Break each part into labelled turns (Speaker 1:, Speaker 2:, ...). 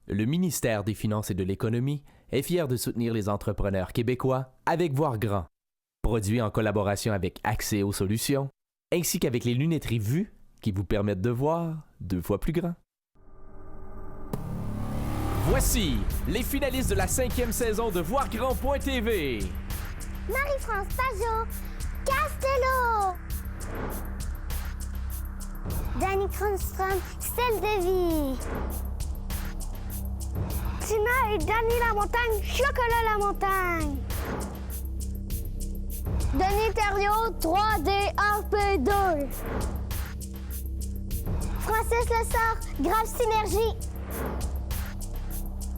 Speaker 1: Le ministère des Finances et de l'Économie est fier de soutenir les entrepreneurs québécois avec Voir Grand, produit en collaboration avec Axéo Solutions, ainsi qu'avec les lunetteries Vue qui vous permettent de voir 2 fois plus grand. Voici les finalistes de la 5e saison de VoirGrand.tv.
Speaker 2: Marie-France Pajot, Castello. Danny Kronstrom, Stelle de Vie. Tina et Danny Lamontagne, Chocolat Lamontagne. Denis Thériault, 3D RP2. Francis Lessard, Grave Synergie.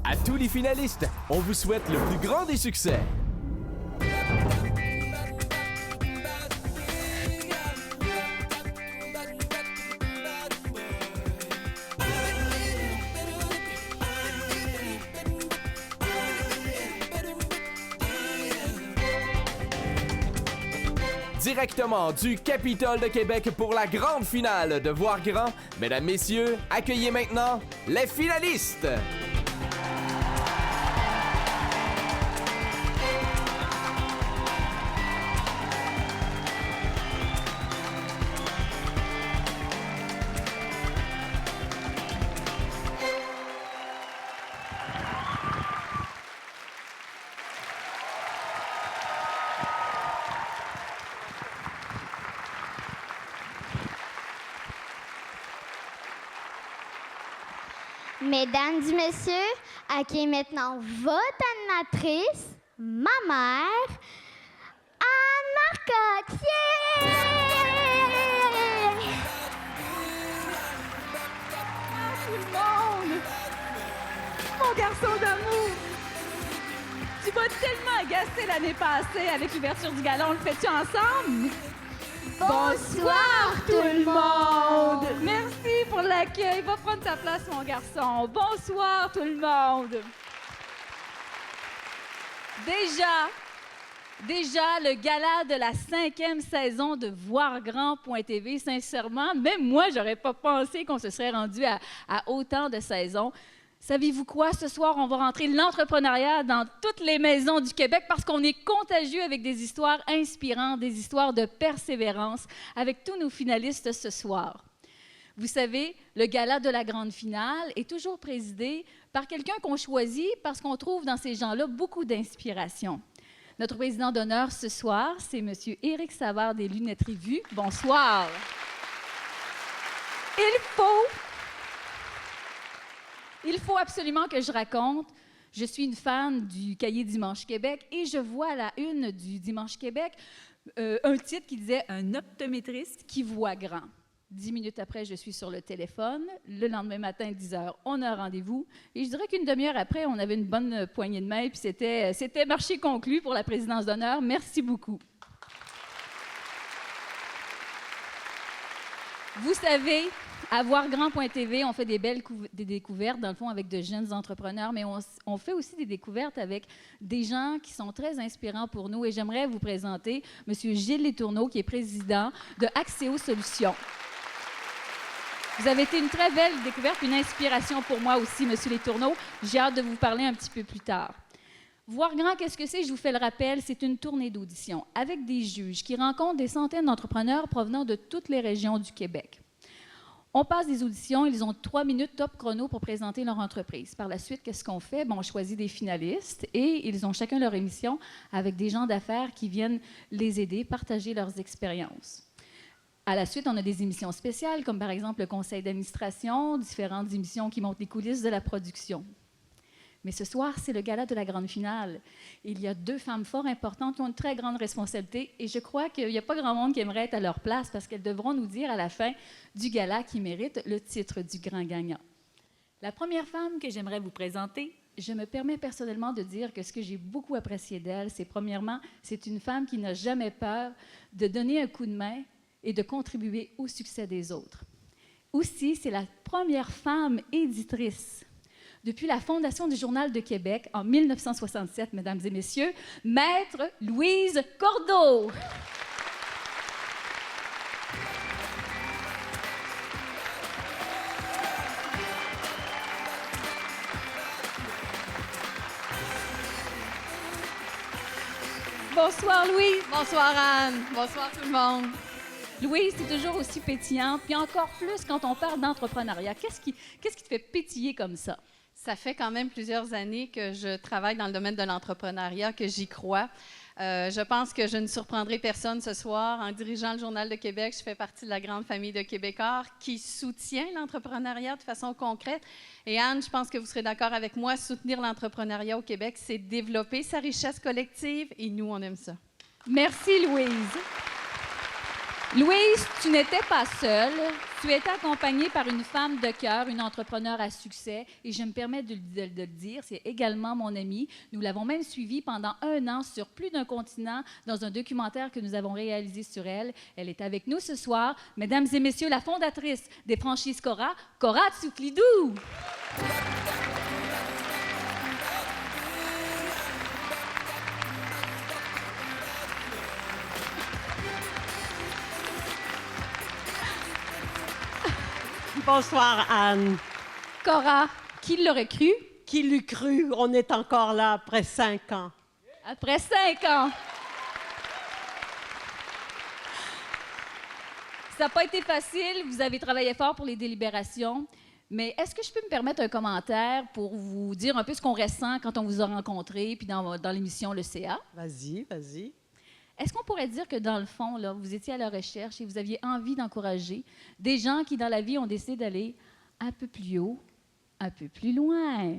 Speaker 1: À tous les finalistes, on vous souhaite le plus grand des succès. Directement du Capitole de Québec pour la grande finale de Voir Grand. Mesdames, Messieurs, accueillez maintenant les finalistes!
Speaker 2: Mesdames et messieurs, accueillez maintenant votre animatrice, ma mère, Anne Marcotte.
Speaker 3: Tout le monde! Mon garçon d'amour! Tu m'as tellement agacé l'année passée avec l'ouverture du gala. On le fait-tu ensemble?
Speaker 2: Bonsoir tout le monde!
Speaker 3: Merci pour l'accueil. Va prendre ta place, mon garçon. Bonsoir tout le monde! Déjà, le gala de la 5e saison de VoirGrand.tv, sincèrement, même moi, j'aurais pas pensé qu'on se serait rendu à autant de saisons. Savez-vous quoi? Ce soir, on va rentrer l'entrepreneuriat dans toutes les maisons du Québec parce qu'on est contagieux avec des histoires inspirantes, des histoires de persévérance avec tous nos finalistes ce soir. Vous savez, le gala de la grande finale est toujours présidé par quelqu'un qu'on choisit parce qu'on trouve dans ces gens-là beaucoup d'inspiration. Notre président d'honneur ce soir, c'est M. Éric Savard des Lunetteries Vue. Bonsoir. Il faut absolument que je raconte. Je suis une fan du cahier Dimanche Québec et je vois à la une du Dimanche Québec un titre qui disait « Un optométriste qui voit grand ». 10 minutes après, je suis sur le téléphone. Le lendemain matin, 10 heures, on a un rendez-vous. Et je dirais qu'une demi-heure après, on avait une bonne poignée de main, puis c'était marché conclu pour la présidence d'honneur. Merci beaucoup. Vous savez, à VoirGrand.tv, on fait des découvertes, dans le fond, avec de jeunes entrepreneurs, mais on fait aussi des découvertes avec des gens qui sont très inspirants pour nous. Et j'aimerais vous présenter M. Gilles Letourneau, qui est président de Axéo Solutions. Vous avez été une très belle découverte, une inspiration pour moi aussi, M. Letourneau. J'ai hâte de vous parler un petit peu plus tard. Voir Grand, qu'est-ce que c'est? Je vous fais le rappel, c'est une tournée d'audition avec des juges qui rencontrent des centaines d'entrepreneurs provenant de toutes les régions du Québec. On passe des auditions, ils ont 3 minutes top chrono pour présenter leur entreprise. Par la suite, qu'est-ce qu'on fait? On choisit des finalistes et ils ont chacun leur émission avec des gens d'affaires qui viennent les aider, partager leurs expériences. À la suite, on a des émissions spéciales, comme par exemple le conseil d'administration, différentes émissions qui montrent les coulisses de la production. Mais ce soir, c'est le gala de la grande finale. Il y a 2 femmes fort importantes qui ont une très grande responsabilité et je crois qu'il n'y a pas grand monde qui aimerait être à leur place parce qu'elles devront nous dire à la fin du gala qui mérite le titre du grand gagnant. La première femme que j'aimerais vous présenter, je me permets personnellement de dire que ce que j'ai beaucoup apprécié d'elle, c'est premièrement, c'est une femme qui n'a jamais peur de donner un coup de main et de contribuer au succès des autres. Aussi, c'est la première femme éditrice. Depuis la fondation du Journal de Québec en 1967, mesdames et messieurs, Maître Louise Cordeau. Bonsoir, Louise.
Speaker 4: Bonsoir, Anne. Bonsoir, tout le monde.
Speaker 3: Louise, c'est toujours aussi pétillant, puis encore plus quand on parle d'entrepreneuriat. Qu'est-ce qui te fait pétiller comme ça?
Speaker 4: Ça fait quand même plusieurs années que je travaille dans le domaine de l'entrepreneuriat, que j'y crois. Je pense que je ne surprendrai personne ce soir. En dirigeant le Journal de Québec, je fais partie de la grande famille de Québécois qui soutient l'entrepreneuriat de façon concrète. Et Anne, je pense que vous serez d'accord avec moi, soutenir l'entrepreneuriat au Québec, c'est développer sa richesse collective et nous, on aime ça.
Speaker 3: Merci, Louise. Louise, tu n'étais pas seule. Tu étais accompagnée par une femme de cœur, une entrepreneure à succès. Et je me permets de le dire, c'est également mon amie. Nous l'avons même suivie pendant 1 an sur plus d'un continent dans un documentaire que nous avons réalisé sur elle. Elle est avec nous ce soir. Mesdames et messieurs, la fondatrice des franchises Cora, Cora Tsouklidou.
Speaker 5: Bonsoir, Anne.
Speaker 3: Cora, qui l'aurait cru?
Speaker 5: Qui l'eût cru? On est encore là après 5 ans.
Speaker 3: Après 5 ans. Ça n'a pas été facile. Vous avez travaillé fort pour les délibérations. Mais est-ce que je peux me permettre un commentaire pour vous dire un peu ce qu'on ressent quand on vous a rencontré, puis dans l'émission Le CA?
Speaker 5: Vas-y, vas-y.
Speaker 3: Est-ce qu'on pourrait dire que, dans le fond, là, vous étiez à la recherche et vous aviez envie d'encourager des gens qui, dans la vie, ont décidé d'aller un peu plus haut, un peu plus loin?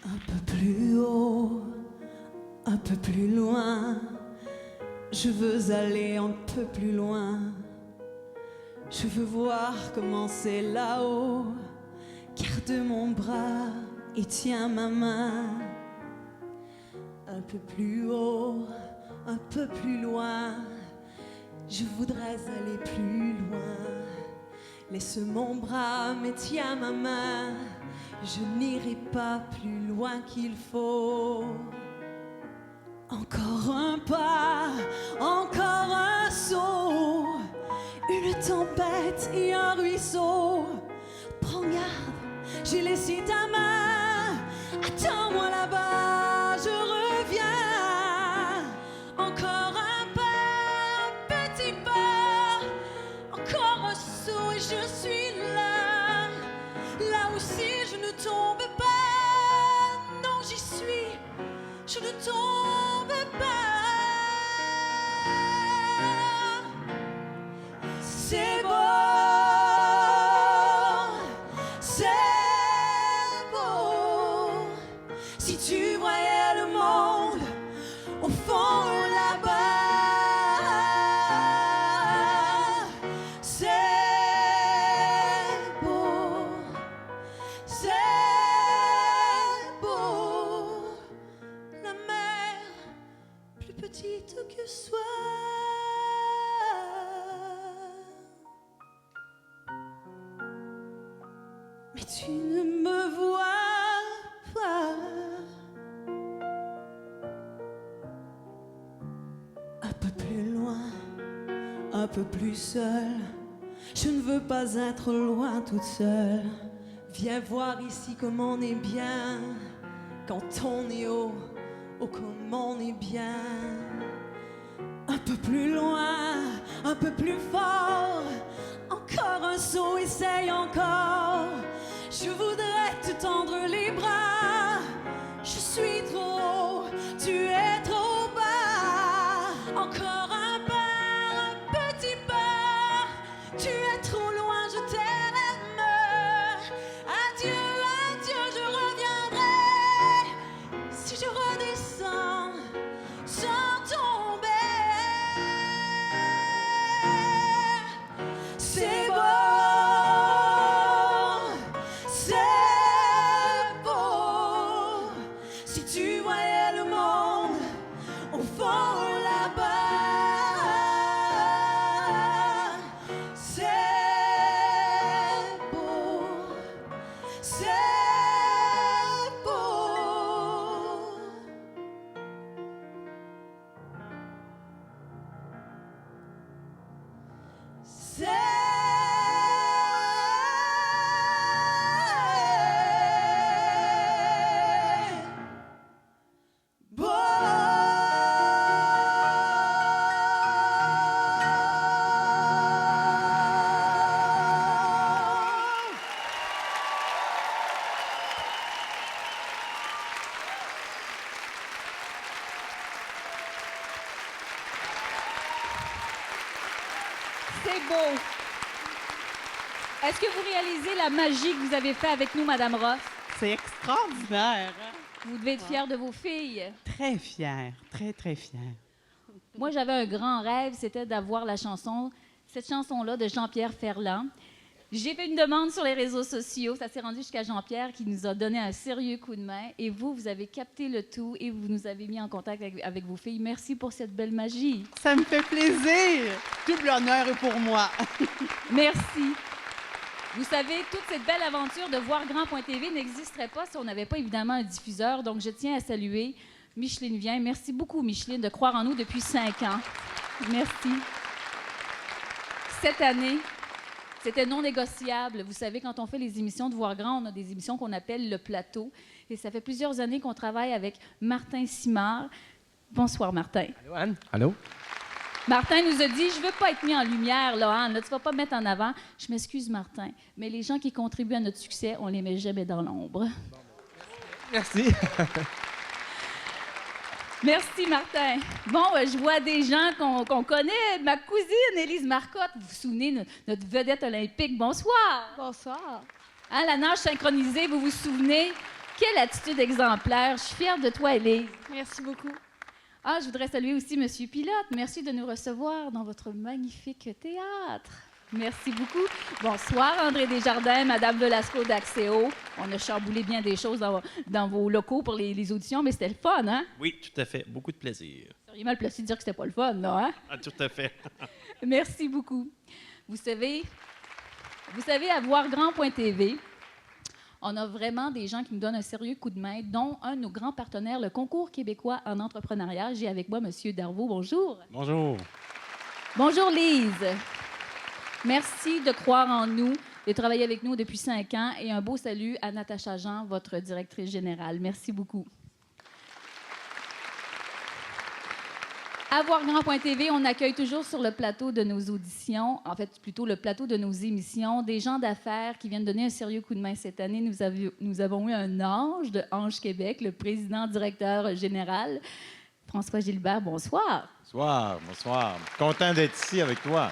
Speaker 6: Un peu plus haut, un peu plus loin, je veux aller un peu plus loin. Je veux voir comment c'est là-haut. Garde mon bras et tiens ma main. Un peu plus haut, un peu plus loin, je voudrais aller plus loin. Laisse mon bras mais tiens ma main. Je n'irai pas plus loin qu'il faut. Encore un pas, encore un saut, une tempête et un ruisseau. Prends garde, j'ai laissé ta main. Attends-moi là-bas, je reviens. Encore un pas, un petit pas, encore un saut et je suis là. Là aussi je ne tombe pas, non j'y suis, je ne tombe pas. C'est beau, c'est beau. Si tu voyais le monde au fond là-bas, c'est beau, c'est beau. La mer, plus petite que soi. Mais tu ne me vois pas. Un peu plus loin, un peu plus seul. Je ne veux pas être loin toute seule. Viens voir ici comme on est bien. Quand on est haut, oh comme on est bien. Un peu plus loin, un peu plus fort. Encore un saut, essaye encore. Je voudrais te tendre les bras. Je suis trop haut, tu es trop bas. Encore un pas, un petit pas. Tu es trop loin, je t'aime. Adieu, adieu, je reviendrai. Si je redescends sans tomber. C'est beau.
Speaker 3: C'est beau. Est-ce que vous réalisez la magie que vous avez fait avec nous, Madame Ross?
Speaker 5: C'est extraordinaire. Hein?
Speaker 3: Vous devez être fière de vos filles.
Speaker 5: Très fière, très, très fière.
Speaker 3: Moi, j'avais un grand rêve, c'était d'avoir cette chanson-là de Jean-Pierre Ferland. J'ai fait une demande sur les réseaux sociaux. Ça s'est rendu jusqu'à Jean-Pierre qui nous a donné un sérieux coup de main. Et vous avez capté le tout et vous nous avez mis en contact avec vos filles. Merci pour cette belle magie.
Speaker 5: Ça me fait plaisir. Double honneur est pour moi.
Speaker 3: Merci. Vous savez, toute cette belle aventure de voirgrand.tv n'existerait pas si on n'avait pas évidemment un diffuseur. Donc, je tiens à saluer Micheline Vien. Merci beaucoup, Micheline, de croire en nous depuis 5 ans. Merci. Cette année, c'était non négociable. Vous savez, quand on fait les émissions de Voir Grand, on a des émissions qu'on appelle le plateau. Et ça fait plusieurs années qu'on travaille avec Martin Simard. Bonsoir, Martin.
Speaker 7: Allô, Anne? Allô?
Speaker 3: Martin nous a dit, je veux pas être mis en lumière, là, Anne. Là, tu vas pas me mettre en avant. Je m'excuse, Martin, mais les gens qui contribuent à notre succès, on les met jamais dans l'ombre.
Speaker 7: Merci.
Speaker 3: Merci, Martin. Bon, je vois des gens qu'on connaît. Ma cousine, Élise Marcotte. Vous vous souvenez, notre vedette olympique. Bonsoir.
Speaker 2: Bonsoir.
Speaker 3: Hein, la nage synchronisée, vous vous souvenez? Quelle attitude exemplaire. Je suis fière de toi, Élise.
Speaker 2: Merci beaucoup.
Speaker 3: Ah, je voudrais saluer aussi M. Pilote. Merci de nous recevoir dans votre magnifique théâtre. Merci beaucoup. Bonsoir, André Desjardins, Madame Velasco d'Axéo. On a chamboulé bien des choses dans vos locaux pour les auditions, mais c'était le fun, hein?
Speaker 8: Oui, tout à fait. Beaucoup de plaisir.
Speaker 3: Vous seriez mal placé de dire que c'était pas le fun, là, hein?
Speaker 8: Ah, tout à fait.
Speaker 3: Merci beaucoup. Vous savez, à voirgrand.tv, on a vraiment des gens qui nous donnent un sérieux coup de main, dont un de nos grands partenaires, le Concours québécois en entrepreneuriat. J'ai avec moi M. Darvaux. Bonjour.
Speaker 8: Bonjour.
Speaker 3: Bonjour, Lise. Merci de croire en nous, de travailler avec nous depuis 5 ans. Et un beau salut à Natacha Jean, votre directrice générale. Merci beaucoup. À voirgrand.tv, on accueille toujours sur le plateau de nos auditions, en fait, plutôt le plateau de nos émissions, des gens d'affaires qui viennent donner un sérieux coup de main. Cette année, nous avons eu un ange de Ange Québec, le président-directeur général, François Gilbert. Bonsoir.
Speaker 9: Bonsoir, bonsoir. Content d'être ici avec toi.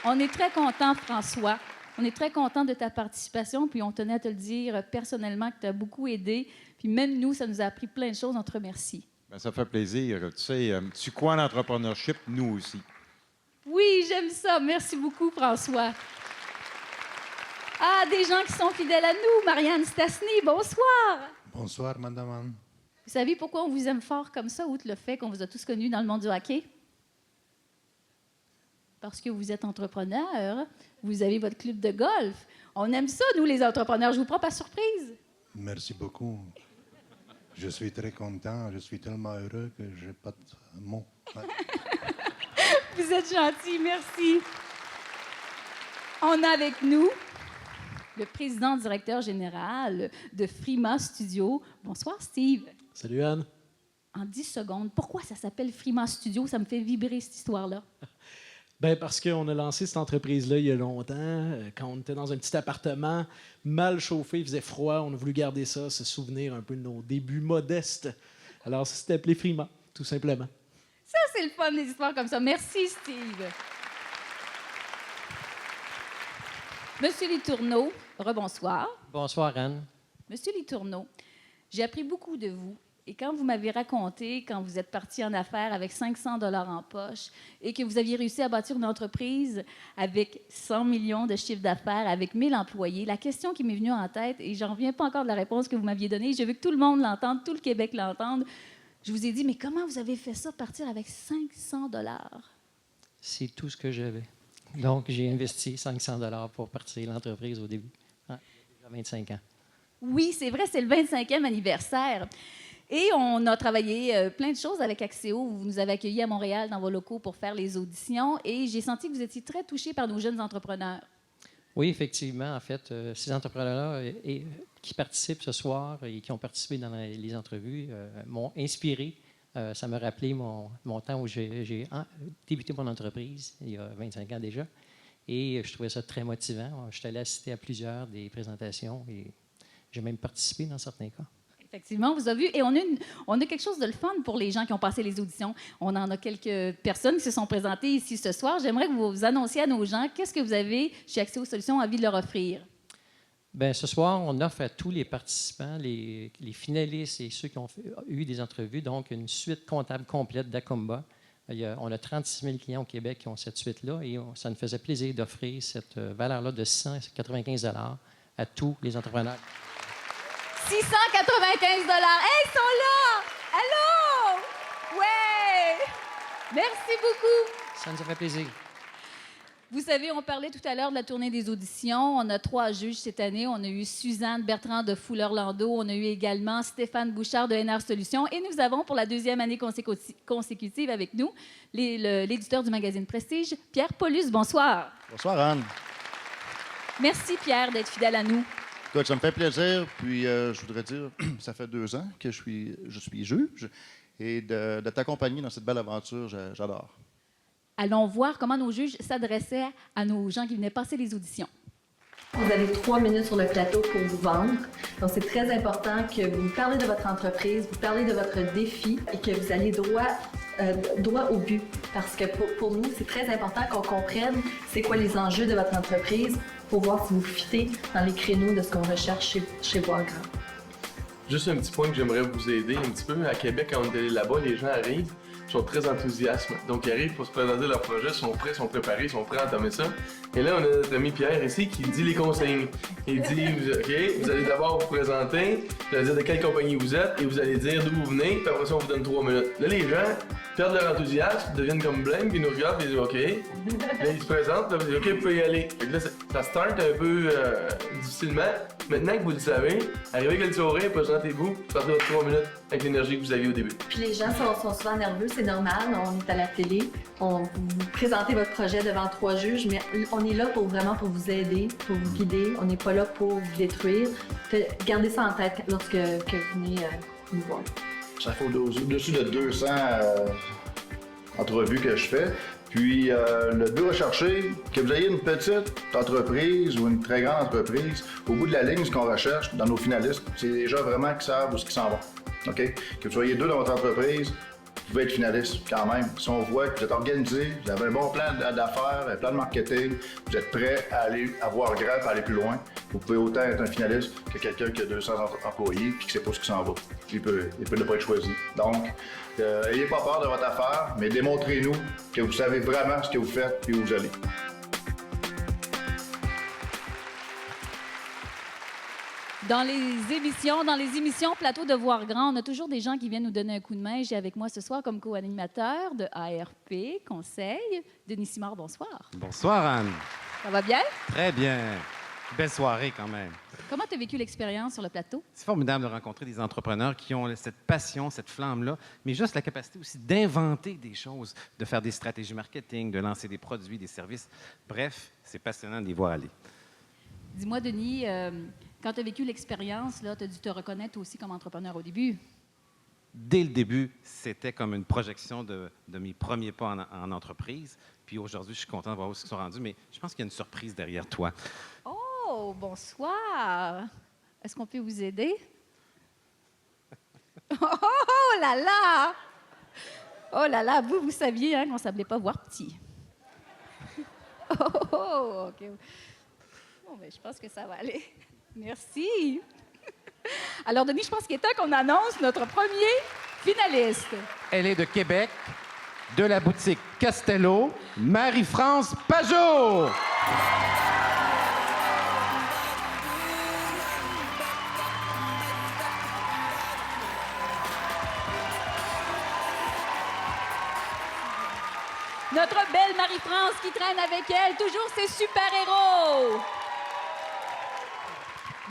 Speaker 3: On est très content, François. On est très content de ta participation, puis on tenait à te le dire personnellement que tu as beaucoup aidé. Puis même nous, ça nous a appris plein de choses. On te remercie.
Speaker 9: Ben, ça fait plaisir. Tu sais, tu crois en l'entrepreneurship, nous aussi.
Speaker 3: Oui, j'aime ça. Merci beaucoup, François. Ah, des gens qui sont fidèles à nous. Marianne Stasny, bonsoir.
Speaker 10: Bonsoir, madame Anne.
Speaker 3: Vous savez pourquoi on vous aime fort comme ça, outre le fait qu'on vous a tous connus dans le monde du hockey? Parce que vous êtes entrepreneur, vous avez votre club de golf. On aime ça, nous, les entrepreneurs. Je vous prends par surprise.
Speaker 10: Merci beaucoup. Je suis très content. Je suis tellement heureux que je n'ai pas de mots. Ouais.
Speaker 3: Vous êtes gentil, merci. On a avec nous le président-directeur général de Frima Studio. Bonsoir, Steve.
Speaker 7: Salut, Anne.
Speaker 3: En 10 secondes, pourquoi ça s'appelle Frima Studio? Ça me fait vibrer, cette histoire-là.
Speaker 7: Bien, parce qu'on a lancé cette entreprise-là il y a longtemps, quand on était dans un petit appartement, mal chauffé, il faisait froid. On a voulu garder ça, se souvenir un peu de nos débuts modestes. Alors, ça s'est appelé Frima, tout simplement.
Speaker 3: Ça, c'est le fun, des histoires comme ça. Merci, Steve. Monsieur Litourneau, rebonsoir.
Speaker 11: Bonsoir, Anne.
Speaker 3: Monsieur Litourneau, j'ai appris beaucoup de vous. Et quand vous m'avez raconté, quand vous êtes parti en affaires avec 500 $ en poche et que vous aviez réussi à bâtir une entreprise avec 100 millions de chiffre d'affaires, avec 1000 employés, la question qui m'est venue en tête, et j'en reviens pas encore de la réponse que vous m'aviez donnée, je veux que tout le monde l'entende, tout le Québec l'entende. Je vous ai dit, mais comment vous avez fait ça, partir avec 500 $?
Speaker 11: C'est tout ce que j'avais. Donc, j'ai investi 500 $ pour partir l'entreprise au début. Ah, il y a déjà 25 ans.
Speaker 3: Oui, c'est vrai, c'est le 25e anniversaire. Et on a travaillé plein de choses avec Axéo. Vous nous avez accueillis à Montréal dans vos locaux pour faire les auditions. Et j'ai senti que vous étiez très touchés par nos jeunes entrepreneurs.
Speaker 11: Oui, effectivement. En fait, ces entrepreneurs-là qui participent ce soir et qui ont participé dans les entrevues m'ont inspiré. Ça m'a rappelé mon temps où j'ai débuté mon entreprise, il y a 25 ans déjà. Et je trouvais ça très motivant. Je suis allé assister à plusieurs des présentations et j'ai même participé dans certains cas.
Speaker 3: Effectivement, on vous a vu. Et on a quelque chose de le fun pour les gens qui ont passé les auditions. On en a quelques personnes qui se sont présentées ici ce soir. J'aimerais que vous annonciez à nos gens qu'est-ce que vous avez chez Axéo Solutions envie de leur offrir.
Speaker 11: Bien, ce soir, on offre à tous les participants, les finalistes et ceux qui ont eu des entrevues, donc une suite comptable complète d'Acomba. On a 36 000 clients au Québec qui ont cette suite-là et ça nous faisait plaisir d'offrir cette valeur-là de 695 $ à tous les entrepreneurs.
Speaker 3: 695 $. Hey, ils sont là! Allô? Ouais! Merci beaucoup.
Speaker 11: Ça nous a fait plaisir.
Speaker 3: Vous savez, on parlait tout à l'heure de la tournée des auditions. On a 3 juges cette année. On a eu Suzanne Bertrand de Fuller-Lando. On a eu également Stéphane Bouchard de NR Solutions. Et nous avons, pour la 2e année consécutive avec nous, l'éditeur du magazine Prestige, Pierre Paulus. Bonsoir.
Speaker 12: Bonsoir, Anne.
Speaker 3: Merci, Pierre, d'être fidèle à nous.
Speaker 12: Écoute, ça me fait plaisir. Puis, je voudrais dire, ça fait 2 ans que je suis juge. Et de t'accompagner dans cette belle aventure, j'adore.
Speaker 3: Allons voir comment nos juges s'adressaient à nos gens qui venaient passer les auditions.
Speaker 13: Vous avez 3 minutes sur le plateau pour vous vendre. Donc, c'est très important que vous parlez de votre entreprise, vous parlez de votre défi et que vous allez droit au but. Parce que pour nous, c'est très important qu'on comprenne c'est quoi les enjeux de votre entreprise pour voir si vous fitez dans les créneaux de ce qu'on recherche chez Bois Grand.
Speaker 14: Juste un petit point que j'aimerais vous aider un petit peu. À Québec, quand on est allé là-bas, les gens arrivent, sont très enthousiastes. Donc, ils arrivent pour se présenter leur projet, sont prêts, sont préparés, sont prêts à entamer ça. Et là, on a notre ami Pierre ici qui dit les consignes. Il dit, OK, vous allez d'abord vous présenter, vous allez dire de quelle compagnie vous êtes et vous allez dire d'où vous venez, puis après ça, on vous donne 3 minutes. Là, les gens perdent leur enthousiasme, deviennent comme blancs, puis ils nous regardent, puis ils disent OK. Là, ils se présentent, là, ils disent OK, vous pouvez y aller. Fait que là, ça start un peu difficilement. Maintenant que vous le savez, arrivez avec le sourire, présentez-vous, partez votre 3 minutes avec l'énergie que vous aviez au début.
Speaker 13: Puis les gens sont souvent nerveux, c'est normal. On est à la télé, vous présentez votre projet devant 3 juges, mais on est là pour vous aider, pour vous guider. On n'est pas là pour vous détruire. Gardez ça en tête lorsque vous venez nous voir.
Speaker 12: Ça fait au-dessus de 200 entrevues que je fais. Puis, le but recherché, que vous ayez une petite entreprise ou une très grande entreprise, au bout de la ligne, ce qu'on recherche dans nos finalistes, c'est des gens vraiment qui savent où ils s'en vont. OK? Que vous soyez 2 dans votre entreprise, vous pouvez être finaliste quand même. Si on voit que vous êtes organisé, vous avez un bon plan d'affaires, un plan de marketing, vous êtes prêt à aller avoir grand et aller plus loin, vous pouvez autant être un finaliste que quelqu'un qui a 200 employés et qui ne sait pas ce qui s'en va. Il peut ne pas être choisi. Donc, n'ayez pas peur de votre affaire, mais démontrez-nous que vous savez vraiment ce que vous faites et où vous allez.
Speaker 3: Dans les émissions Plateau de Voir Grand, on a toujours des gens qui viennent nous donner un coup de main. J'ai avec moi ce soir comme co-animateur de ARP Conseil, Denis Simard, bonsoir.
Speaker 15: Bonsoir, Anne.
Speaker 3: Ça va bien?
Speaker 15: Très bien. Belle soirée quand même.
Speaker 3: Comment tu as vécu l'expérience sur le plateau?
Speaker 15: C'est formidable de rencontrer des entrepreneurs qui ont cette passion, cette flamme-là, mais juste la capacité aussi d'inventer des choses, de faire des stratégies marketing, de lancer des produits, des services. Bref, c'est passionnant de les voir aller.
Speaker 3: Dis-moi, Denis, quand tu as vécu l'expérience, tu as dû te reconnaître aussi comme entrepreneur au début.
Speaker 15: Dès le début, c'était comme une projection de mes premiers pas en entreprise. Puis aujourd'hui, je suis content de voir où ils sont rendus, mais je pense qu'il y a une surprise derrière toi.
Speaker 3: Oh, bonsoir. Est-ce qu'on peut vous aider? Oh là là! Oh là là, vous saviez qu'on ne semblait pas voir petit. Oh, OK. Bon, ben, je pense que ça va aller. Merci. Alors, Denis, je pense qu'il est temps qu'on annonce notre premier finaliste.
Speaker 15: Elle est de Québec, de la boutique Castello, Marie-France Pajot.
Speaker 3: Notre belle Marie-France qui traîne avec elle toujours ses super-héros.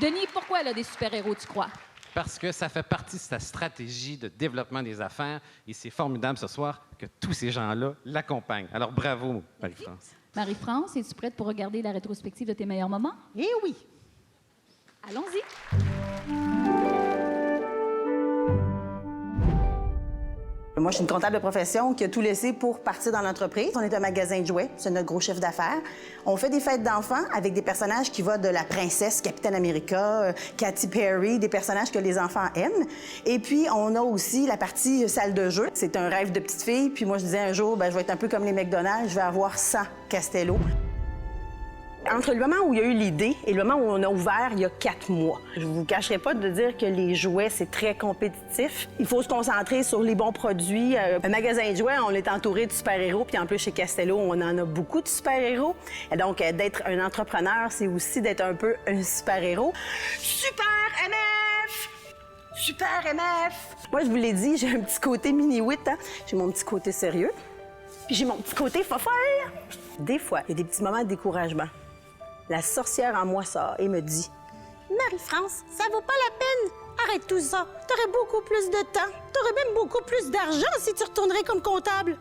Speaker 3: Denis, pourquoi elle a des super-héros, tu crois?
Speaker 15: parce que ça fait partie de sa stratégie de développement des affaires et c'est formidable ce soir que tous ces gens-là l'accompagnent. Alors, bravo, Marie-France.
Speaker 3: Marie-France, es-tu prête pour regarder la rétrospective de tes meilleurs moments?
Speaker 5: Eh oui!
Speaker 3: Allons-y!
Speaker 16: Moi, je suis une comptable de profession qui a tout laissé pour partir dans l'entreprise. On est un magasin de jouets, c'est notre gros chiffre d'affaires. On fait des fêtes d'enfants avec des personnages qui vont de la princesse, Capitaine America, Katy Perry, des personnages que les enfants aiment. Et puis, on a aussi la partie salle de jeu. C'est un rêve de petite fille. Puis moi, je disais un jour, je vais être un peu comme les McDonald's, je vais avoir 100 Castello. Entre le moment où il y a eu l'idée et le moment où on a ouvert, il y a 4 mois. Je vous cacherai pas de dire que les jouets, c'est très compétitif. Il faut se concentrer sur les bons produits. Un magasin de jouets, on est entouré de super-héros, puis en plus, chez Castello, on en a beaucoup de super-héros. Et donc, d'être un entrepreneur, c'est aussi d'être un peu un super-héros. Super MF! Super MF! Moi, je vous l'ai dit, j'ai un petit côté mini-wit, hein? J'ai mon petit côté sérieux, puis j'ai mon petit côté fofolle. Des fois, il y a des petits moments de découragement. La sorcière en moi sort et me dit « Marie-France, ça vaut pas la peine. Arrête tout ça. T'aurais beaucoup plus de temps. T'aurais même beaucoup plus d'argent si tu retournerais comme comptable. »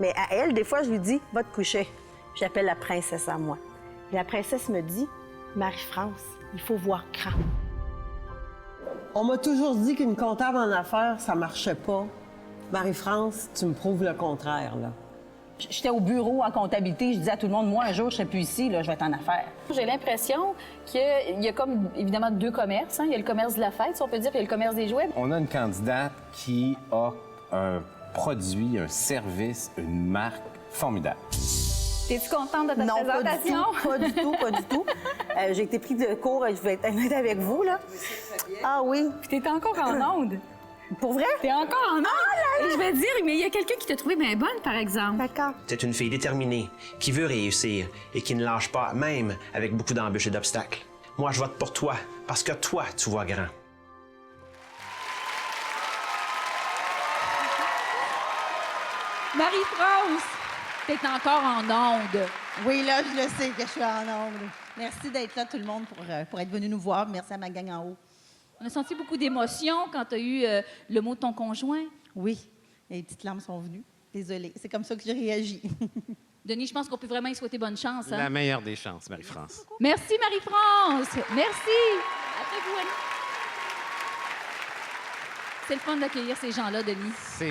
Speaker 16: Mais à elle, des fois, je lui dis « Va te coucher. » J'appelle la princesse en moi. Et la princesse me dit « Marie-France, il faut voir grand. »
Speaker 5: On m'a toujours dit qu'une comptable en affaires, ça marchait pas. Marie-France, tu me prouves le contraire, là.
Speaker 16: J'étais au bureau en comptabilité, je disais à tout le monde, moi, un jour, je serai plus ici, là, je vais être en affaires.
Speaker 17: J'ai l'impression qu'il y a comme, évidemment, 2 commerces. Hein. Il y a le commerce de la fête, si on peut dire, puis il y a le commerce des jouets.
Speaker 18: On a une candidate qui a un produit, un service, une marque formidable.
Speaker 17: Es-tu contente de ta présentation?
Speaker 16: Non, pas du tout, pas du tout. J'ai été pris de court, je vais être honnête avec vous, là. Ah oui.
Speaker 17: Puis t'es encore en onde.
Speaker 16: Pour vrai?
Speaker 17: T'es encore en onde. Et je vais te dire, mais il y a quelqu'un qui t'a trouvé bien bonne, par exemple.
Speaker 16: D'accord.
Speaker 19: C'est une fille déterminée, qui veut réussir et qui ne lâche pas, même avec beaucoup d'embûches et d'obstacles. Moi, je vote pour toi, parce que toi, tu vois grand.
Speaker 3: Marie-France, t'es encore en onde.
Speaker 20: Oui, là, je le sais que je suis en onde. Merci d'être là, tout le monde, pour être venu nous voir. Merci à ma gang en haut.
Speaker 3: On a senti beaucoup d'émotion quand tu as eu le mot de ton conjoint.
Speaker 20: Oui, et les petites larmes sont venues. Désolée, c'est comme ça que j'ai réagi.
Speaker 3: Denis, je pense qu'on peut vraiment y souhaiter bonne chance. Hein?
Speaker 15: La meilleure des chances, Marie-France.
Speaker 3: Merci, Marie-France. Merci. Après vous, Annie. C'est le fun d'accueillir ces gens-là, Denis.
Speaker 15: C'est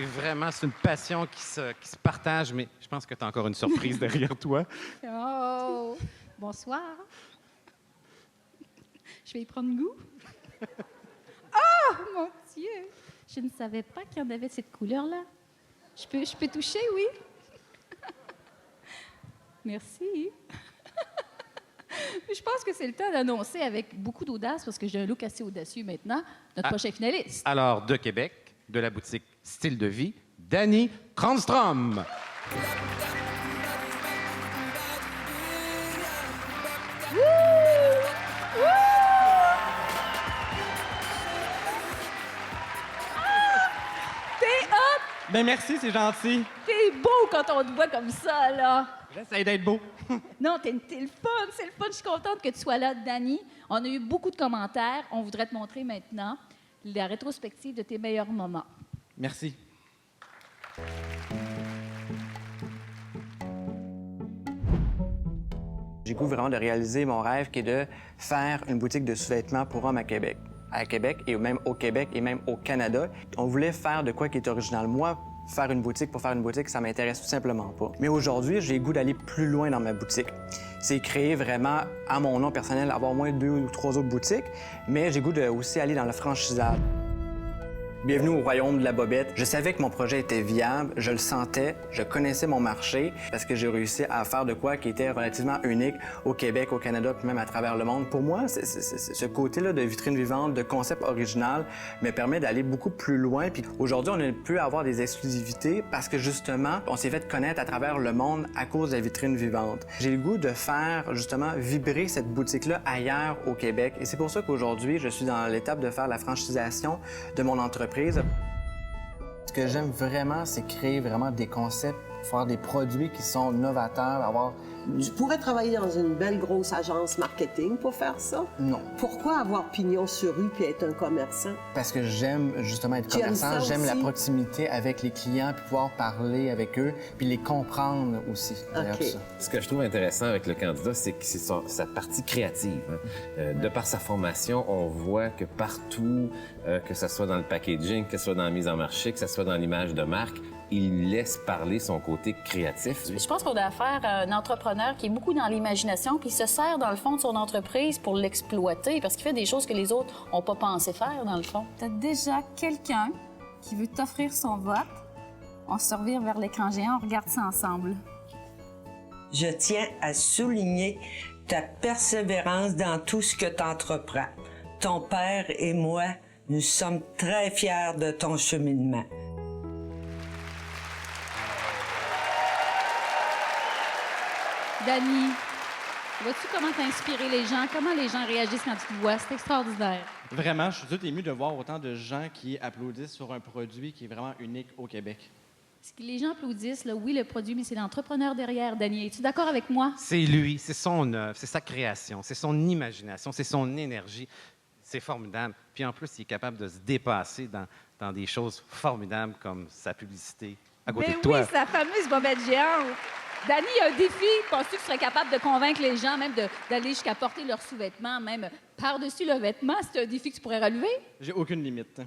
Speaker 15: une passion qui se partage, mais je pense que tu as encore une surprise derrière toi.
Speaker 3: Oh, bonsoir. Je vais y prendre goût. Oh, mon Dieu! Je ne savais pas qu'il y en avait de cette couleur-là. Je peux toucher, oui? Merci. Je pense que c'est le temps d'annoncer avec beaucoup d'audace, parce que j'ai un look assez audacieux maintenant, notre prochain finaliste.
Speaker 15: Alors, de Québec, de la boutique Style de vie, Dani Kranstrom.
Speaker 21: Ben merci, c'est gentil.
Speaker 3: T'es beau quand on te voit comme ça, là.
Speaker 21: J'essaie d'être beau.
Speaker 3: Non, t'es le fun, c'est le fun. Je suis contente que tu sois là, Dani. On a eu beaucoup de commentaires. On voudrait te montrer maintenant la rétrospective de tes meilleurs moments.
Speaker 21: Merci.
Speaker 22: J'ai le goût vraiment de réaliser mon rêve qui est de faire une boutique de sous-vêtements pour hommes à Québec. À Québec et même au Québec et même au Canada. On voulait faire de quoi qui est original. Moi, faire une boutique pour faire une boutique, ça m'intéresse tout simplement pas. Mais aujourd'hui, j'ai le goût d'aller plus loin dans ma boutique. C'est créer vraiment, à mon nom personnel, avoir au moins 2 ou 3 autres boutiques, mais j'ai le goût de aussi aller dans le franchisage. Bienvenue au royaume de la bobette. Je savais que mon projet était viable, je le sentais, je connaissais mon marché parce que j'ai réussi à faire de quoi qui était relativement unique au Québec, au Canada, puis même à travers le monde. Pour moi, ce côté-là de vitrine vivante, de concept original, me permet d'aller beaucoup plus loin. Puis aujourd'hui, on a pu avoir des exclusivités parce que justement, on s'est fait connaître à travers le monde à cause de la vitrine vivante. J'ai le goût de faire justement vibrer cette boutique-là ailleurs au Québec. Et c'est pour ça qu'aujourd'hui, je suis dans l'étape de faire la franchisation de mon entreprise. Ce que j'aime vraiment, c'est créer vraiment des concepts faire des produits qui sont novateurs, avoir...
Speaker 5: Je pourrais travailler dans une belle grosse agence marketing pour faire ça?
Speaker 22: Non.
Speaker 5: Pourquoi avoir pignon sur rue puis être un commerçant?
Speaker 22: Parce que j'aime justement être commerçant, j'aime la proximité avec les clients, puis pouvoir parler avec eux, puis les comprendre aussi.
Speaker 18: OK. Ce que je trouve intéressant avec le candidat, c'est que c'est sa partie créative. Hein. De par sa formation, on voit que partout, que ce soit dans le packaging, que ce soit dans la mise en marché, que ce soit dans l'image de marque, il laisse parler son côté créatif.
Speaker 17: Je pense qu'on a affaire à un entrepreneur qui est beaucoup dans l'imagination, puis il se sert, dans le fond, de son entreprise pour l'exploiter, parce qu'il fait des choses que les autres n'ont pas pensé faire, dans le fond.
Speaker 1: Tu as déjà quelqu'un qui veut t'offrir son vote. On se revire vers l'écran géant, on regarde ça ensemble.
Speaker 4: Je tiens à souligner ta persévérance dans tout ce que tu entreprends. Ton père et moi, nous sommes très fiers de ton cheminement.
Speaker 3: Dany, vois-tu comment t'as inspiré les gens? Comment les gens réagissent quand ils te voient? C'est extraordinaire.
Speaker 21: Vraiment, je suis tout ému de voir autant de gens qui applaudissent sur un produit qui est vraiment unique au Québec.
Speaker 3: Ce que les gens applaudissent, là, oui, le produit, mais c'est l'entrepreneur derrière, Dany. Es-tu d'accord avec moi?
Speaker 15: C'est lui, c'est son œuvre, c'est sa création, c'est son imagination, c'est son énergie. C'est formidable. Puis en plus, il est capable de se dépasser dans des choses formidables comme sa publicité à côté de toi.
Speaker 3: Oui, sa fameuse bobette géante. Dany, il y a un défi. Penses-tu que tu serais capable de convaincre les gens, même d'aller jusqu'à porter leurs sous-vêtements, même par-dessus le vêtement? C'est un défi que tu pourrais relever?
Speaker 21: J'ai aucune limite.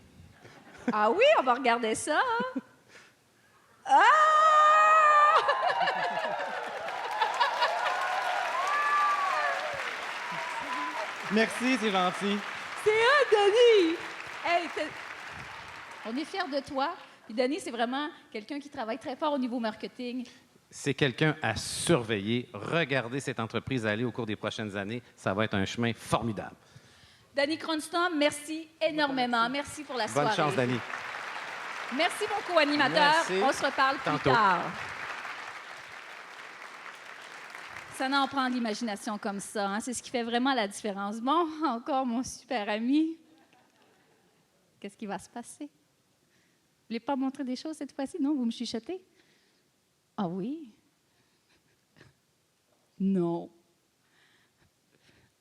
Speaker 3: Ah oui, on va regarder ça. Ah!
Speaker 21: Merci, c'est gentil.
Speaker 3: C'est un Dany! Hey, on est fiers de toi. Puis Dany, c'est vraiment quelqu'un qui travaille très fort au niveau marketing.
Speaker 15: C'est quelqu'un à surveiller. Regardez cette entreprise aller au cours des prochaines années. Ça va être un chemin formidable.
Speaker 3: Dany Cronstrom, merci énormément. Merci pour la soirée.
Speaker 15: Bonne chance, Dany.
Speaker 3: Merci, mon co-animateur. On se reparle plus tard. Ça n'en prend de l'imagination comme ça. Hein? C'est ce qui fait vraiment la différence. Bon, encore mon super ami. Qu'est-ce qui va se passer? Vous ne voulez pas montrer des choses cette fois-ci? Non, vous me chuchotez? Ah oui? Non.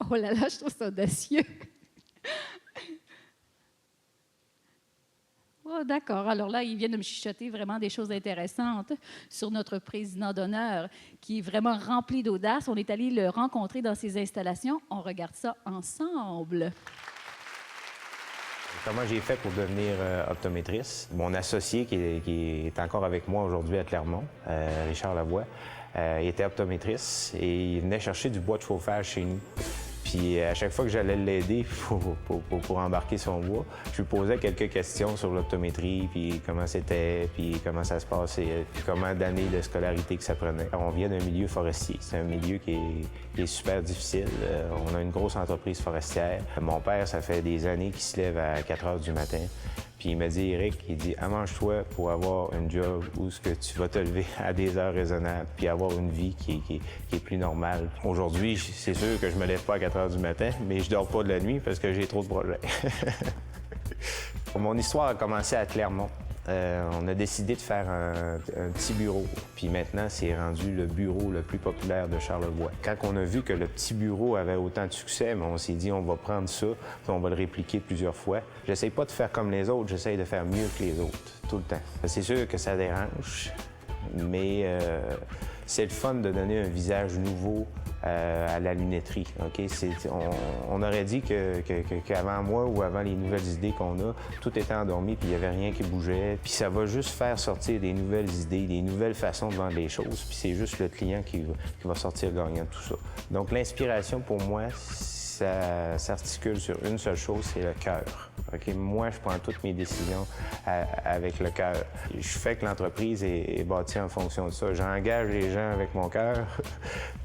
Speaker 3: Oh là là, je trouve ça audacieux. Oh, d'accord. Alors là, il vient de me chuchoter vraiment des choses intéressantes sur notre président d'honneur, qui est vraiment rempli d'audace. On est allé le rencontrer dans ses installations. On regarde ça ensemble.
Speaker 23: Comment j'ai fait pour devenir optométriste? Mon associé, qui est encore avec moi aujourd'hui à Clermont, Richard Lavoie, il était optométriste et il venait chercher du bois de chauffage chez nous. Puis à chaque fois que j'allais l'aider pour embarquer son bois, je lui posais quelques questions sur l'optométrie, puis comment c'était, puis comment ça se passait, puis comment d'années de scolarité que ça prenait. On vient d'un milieu forestier. C'est un milieu qui est super difficile. On a une grosse entreprise forestière. Mon père, ça fait des années qu'il se lève à 4 heures du matin. Puis il m'a dit, Éric, il dit, arrange-toi pour avoir un job où ce que tu vas te lever à des heures raisonnables, puis avoir une vie qui est plus normale. Aujourd'hui, c'est sûr que je me lève pas à 4 heures du matin, mais je dors pas de la nuit parce que j'ai trop de projets. Mon histoire a commencé à Clermont. On a décidé de faire un petit bureau. Puis maintenant, c'est rendu le bureau le plus populaire de Charlevoix. Quand on a vu que le petit bureau avait autant de succès, on s'est dit, on va prendre ça, puis on va le répliquer plusieurs fois. J'essaye pas de faire comme les autres, j'essaye de faire mieux que les autres, tout le temps. C'est sûr que ça dérange, mais c'est le fun de donner un visage nouveau à la lunetterie. Okay? On aurait dit qu'avant moi ou avant les nouvelles idées qu'on a, tout était endormi puis il n'y avait rien qui bougeait. Puis ça va juste faire sortir des nouvelles idées, des nouvelles façons de vendre les choses. Puis c'est juste le client qui va sortir gagnant de tout ça. Donc l'inspiration pour moi, ça s'articule sur une seule chose, c'est le cœur. Okay? Moi, je prends toutes mes décisions avec le cœur. Je fais que l'entreprise est bâtie en fonction de ça. J'engage les gens avec mon cœur,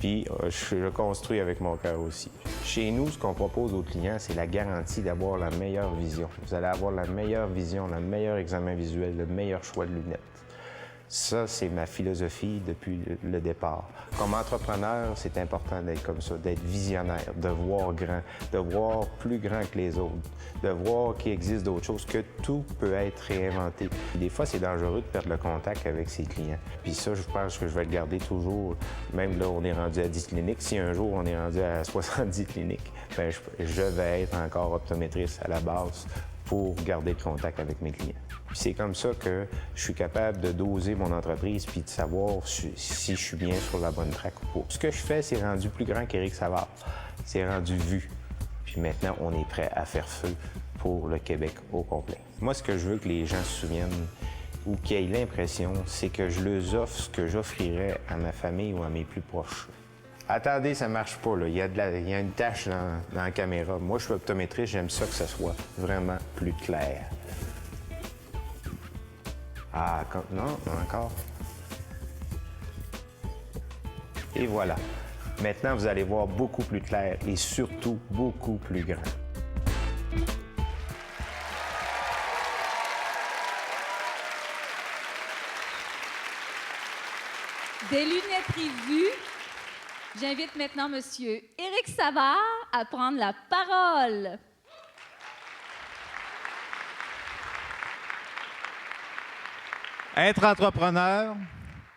Speaker 23: puis je construis avec mon cœur aussi. Chez nous, ce qu'on propose aux clients, c'est la garantie d'avoir la meilleure vision. Vous allez avoir la meilleure vision, le meilleur examen visuel, le meilleur choix de lunettes. Ça, c'est ma philosophie depuis le départ. Comme entrepreneur, c'est important d'être comme ça, d'être visionnaire, de voir grand, de voir plus grand que les autres, de voir qu'il existe d'autres choses, que tout peut être réinventé. Des fois, c'est dangereux de perdre le contact avec ses clients. Puis ça, je pense que je vais le garder toujours. Même là, on est rendu à 10 cliniques. Si un jour, on est rendu à 70 cliniques, bien, je vais être encore optométriste à la base pour garder le contact avec mes clients. Puis c'est comme ça que je suis capable de doser mon entreprise puis de savoir si je suis bien sur la bonne track ou pas. Ce que je fais, c'est rendu plus grand qu'Éric Savard. C'est rendu vu. Puis maintenant, on est prêt à faire feu pour le Québec au complet. Moi, ce que je veux que les gens se souviennent ou qu'ils aient l'impression, c'est que je leur offre ce que j'offrirais à ma famille ou à mes plus proches. Attendez, ça marche pas, là. Il y a une tache dans la caméra. Moi, je suis optométriste, j'aime ça que ça soit vraiment plus clair. Ah, non, encore. Et voilà. Maintenant, vous allez voir beaucoup plus clair et surtout beaucoup plus grand.
Speaker 3: Des lunetteries vues. J'invite maintenant M. Éric Savard à prendre la parole.
Speaker 2: Être entrepreneur,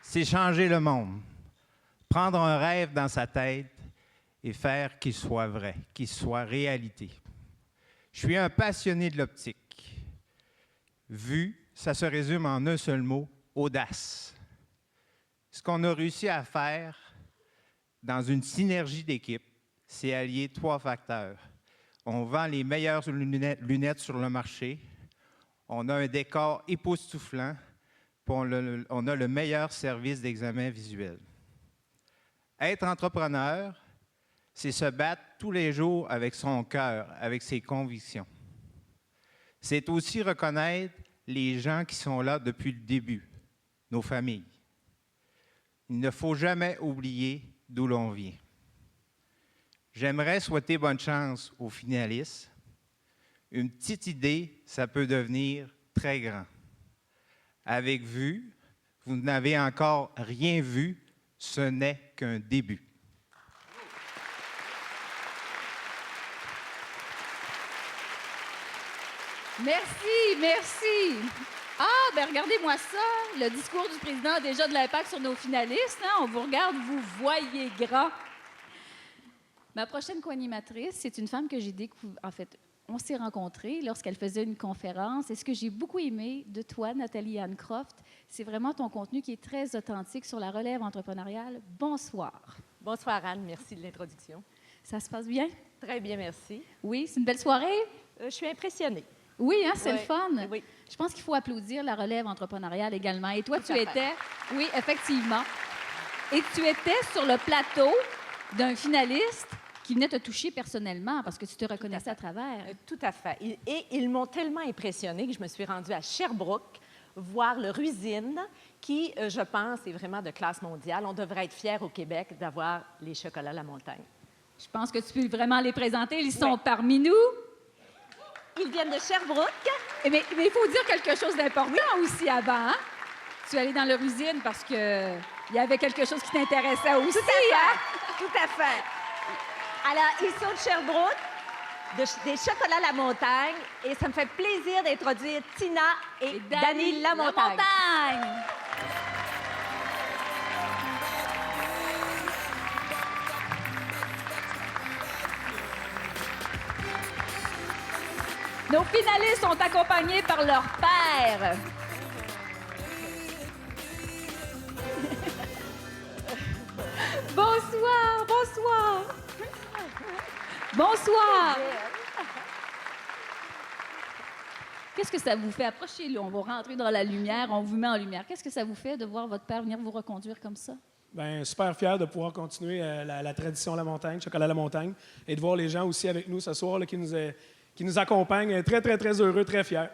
Speaker 2: c'est changer le monde. Prendre un rêve dans sa tête et faire qu'il soit vrai, qu'il soit réalité. Je suis un passionné de l'optique. Vue, ça se résume en un seul mot, audace. Ce qu'on a réussi à faire dans une synergie d'équipe, c'est allier 3 facteurs. On vend les meilleures lunettes sur le marché, on a un décor époustouflant, puis on a le meilleur service d'examen visuel. Être entrepreneur, c'est se battre tous les jours avec son cœur, avec ses convictions. C'est aussi reconnaître les gens qui sont là depuis le début, nos familles. Il ne faut jamais oublier d'où l'on vient. J'aimerais souhaiter bonne chance aux finalistes. Une petite idée, ça peut devenir très grand. Avec Vue, vous n'avez encore rien vu, ce n'est qu'un début.
Speaker 3: Merci, merci. Ah, ben regardez-moi ça. Le discours du président a déjà de l'impact sur nos finalistes. Hein? On vous regarde, vous voyez grand. Ma prochaine co-animatrice, c'est une femme que j'ai découvert. En fait, on s'est rencontrés lorsqu'elle faisait une conférence. Et ce que j'ai beaucoup aimé de toi, Nathalie Anne Croft, c'est vraiment ton contenu qui est très authentique sur la relève entrepreneuriale. Bonsoir.
Speaker 6: Bonsoir, Anne. Merci de l'introduction.
Speaker 3: Ça se passe bien?
Speaker 6: Très bien, merci.
Speaker 3: Oui, c'est une belle soirée?
Speaker 6: Je suis impressionnée.
Speaker 3: Oui, hein, c'est le fun.
Speaker 6: Oui.
Speaker 3: Je pense qu'il faut applaudir la relève entrepreneuriale également. Et toi, tu étais... Oui, effectivement. Et tu étais sur le plateau d'un finaliste qui venait te toucher personnellement parce que tu te reconnaissais à travers.
Speaker 6: Tout à fait. Et ils m'ont tellement impressionnée que je me suis rendue à Sherbrooke voir leur usine qui, je pense, est vraiment de classe mondiale. On devrait être fiers au Québec d'avoir les chocolats La Montagne.
Speaker 3: Je pense que tu peux vraiment les présenter. Ils sont parmi nous.
Speaker 6: Ils viennent de Sherbrooke.
Speaker 3: Mais il faut dire quelque chose d'important aussi avant. Hein? Tu es allé dans leur usine parce qu'il y avait quelque chose qui t'intéressait aussi.
Speaker 6: Tout à fait. Tout à fait. Alors, ils sont de Sherbrooke, des chocolats La Montagne, et ça me fait plaisir d'introduire Tina et Dany La Montagne.
Speaker 3: Nos finalistes sont accompagnés par leur père. Bonsoir, bonsoir. Bonsoir. Qu'est-ce que ça vous fait? Approchez-le, on va rentrer dans la lumière, on vous met en lumière. Qu'est-ce que ça vous fait de voir votre père venir vous reconduire comme ça?
Speaker 8: Bien, super fier de pouvoir continuer la tradition La Montagne, Chocolat La Montagne, et de voir les gens aussi avec nous ce soir là, qui nous accompagnent. Très, très, très heureux, très fiers.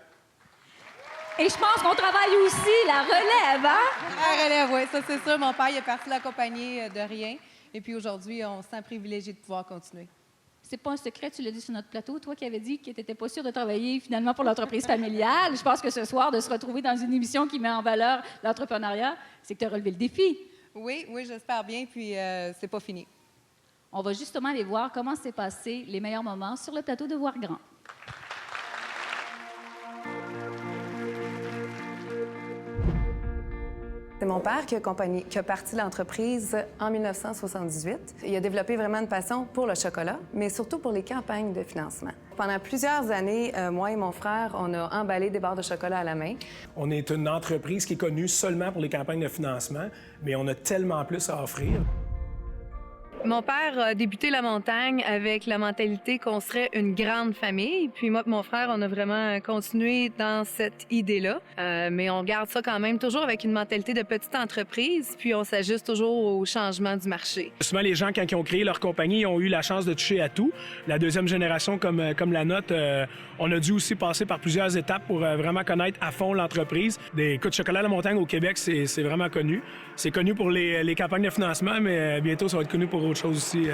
Speaker 3: Et je pense qu'on travaille aussi la relève, hein?
Speaker 24: La relève, oui, ça c'est sûr. Mon père, il est parti l'accompagner de rien. Et puis aujourd'hui, on se sent privilégié de pouvoir continuer.
Speaker 3: C'est pas un secret, tu l'as dit sur notre plateau, toi qui avais dit que tu n'étais pas sûr de travailler finalement pour l'entreprise familiale. Je pense que ce soir, de se retrouver dans une émission qui met en valeur l'entrepreneuriat, c'est que tu as relevé le défi.
Speaker 7: Oui, j'espère bien, puis c'est pas fini.
Speaker 3: On va justement aller voir comment s'est passé les meilleurs moments sur le plateau de Voir Grand.
Speaker 9: C'est mon père qui a parti l'entreprise en 1978. Il a développé vraiment une passion pour le chocolat, mais surtout pour les campagnes de financement. Pendant plusieurs années, moi et mon frère, on a emballé des barres de chocolat à la main.
Speaker 8: On est une entreprise qui est connue seulement pour les campagnes de financement, mais on a tellement plus à offrir.
Speaker 9: Mon père a débuté la montagne avec la mentalité qu'on serait une grande famille. Puis moi et mon frère, on a vraiment continué dans cette idée-là. Mais on garde ça quand même toujours avec une mentalité de petite entreprise, puis on s'ajuste toujours au changement du marché.
Speaker 8: Souvent, les gens, quand ils ont créé leur compagnie, ils ont eu la chance de toucher à tout. La deuxième génération, comme la nôtre, on a dû aussi passer par plusieurs étapes pour vraiment connaître à fond l'entreprise. Écoute, Chocolat à la montagne au Québec, c'est vraiment connu. C'est connu pour les campagnes de financement, mais bientôt, ça va être connu pour autre chose aussi, je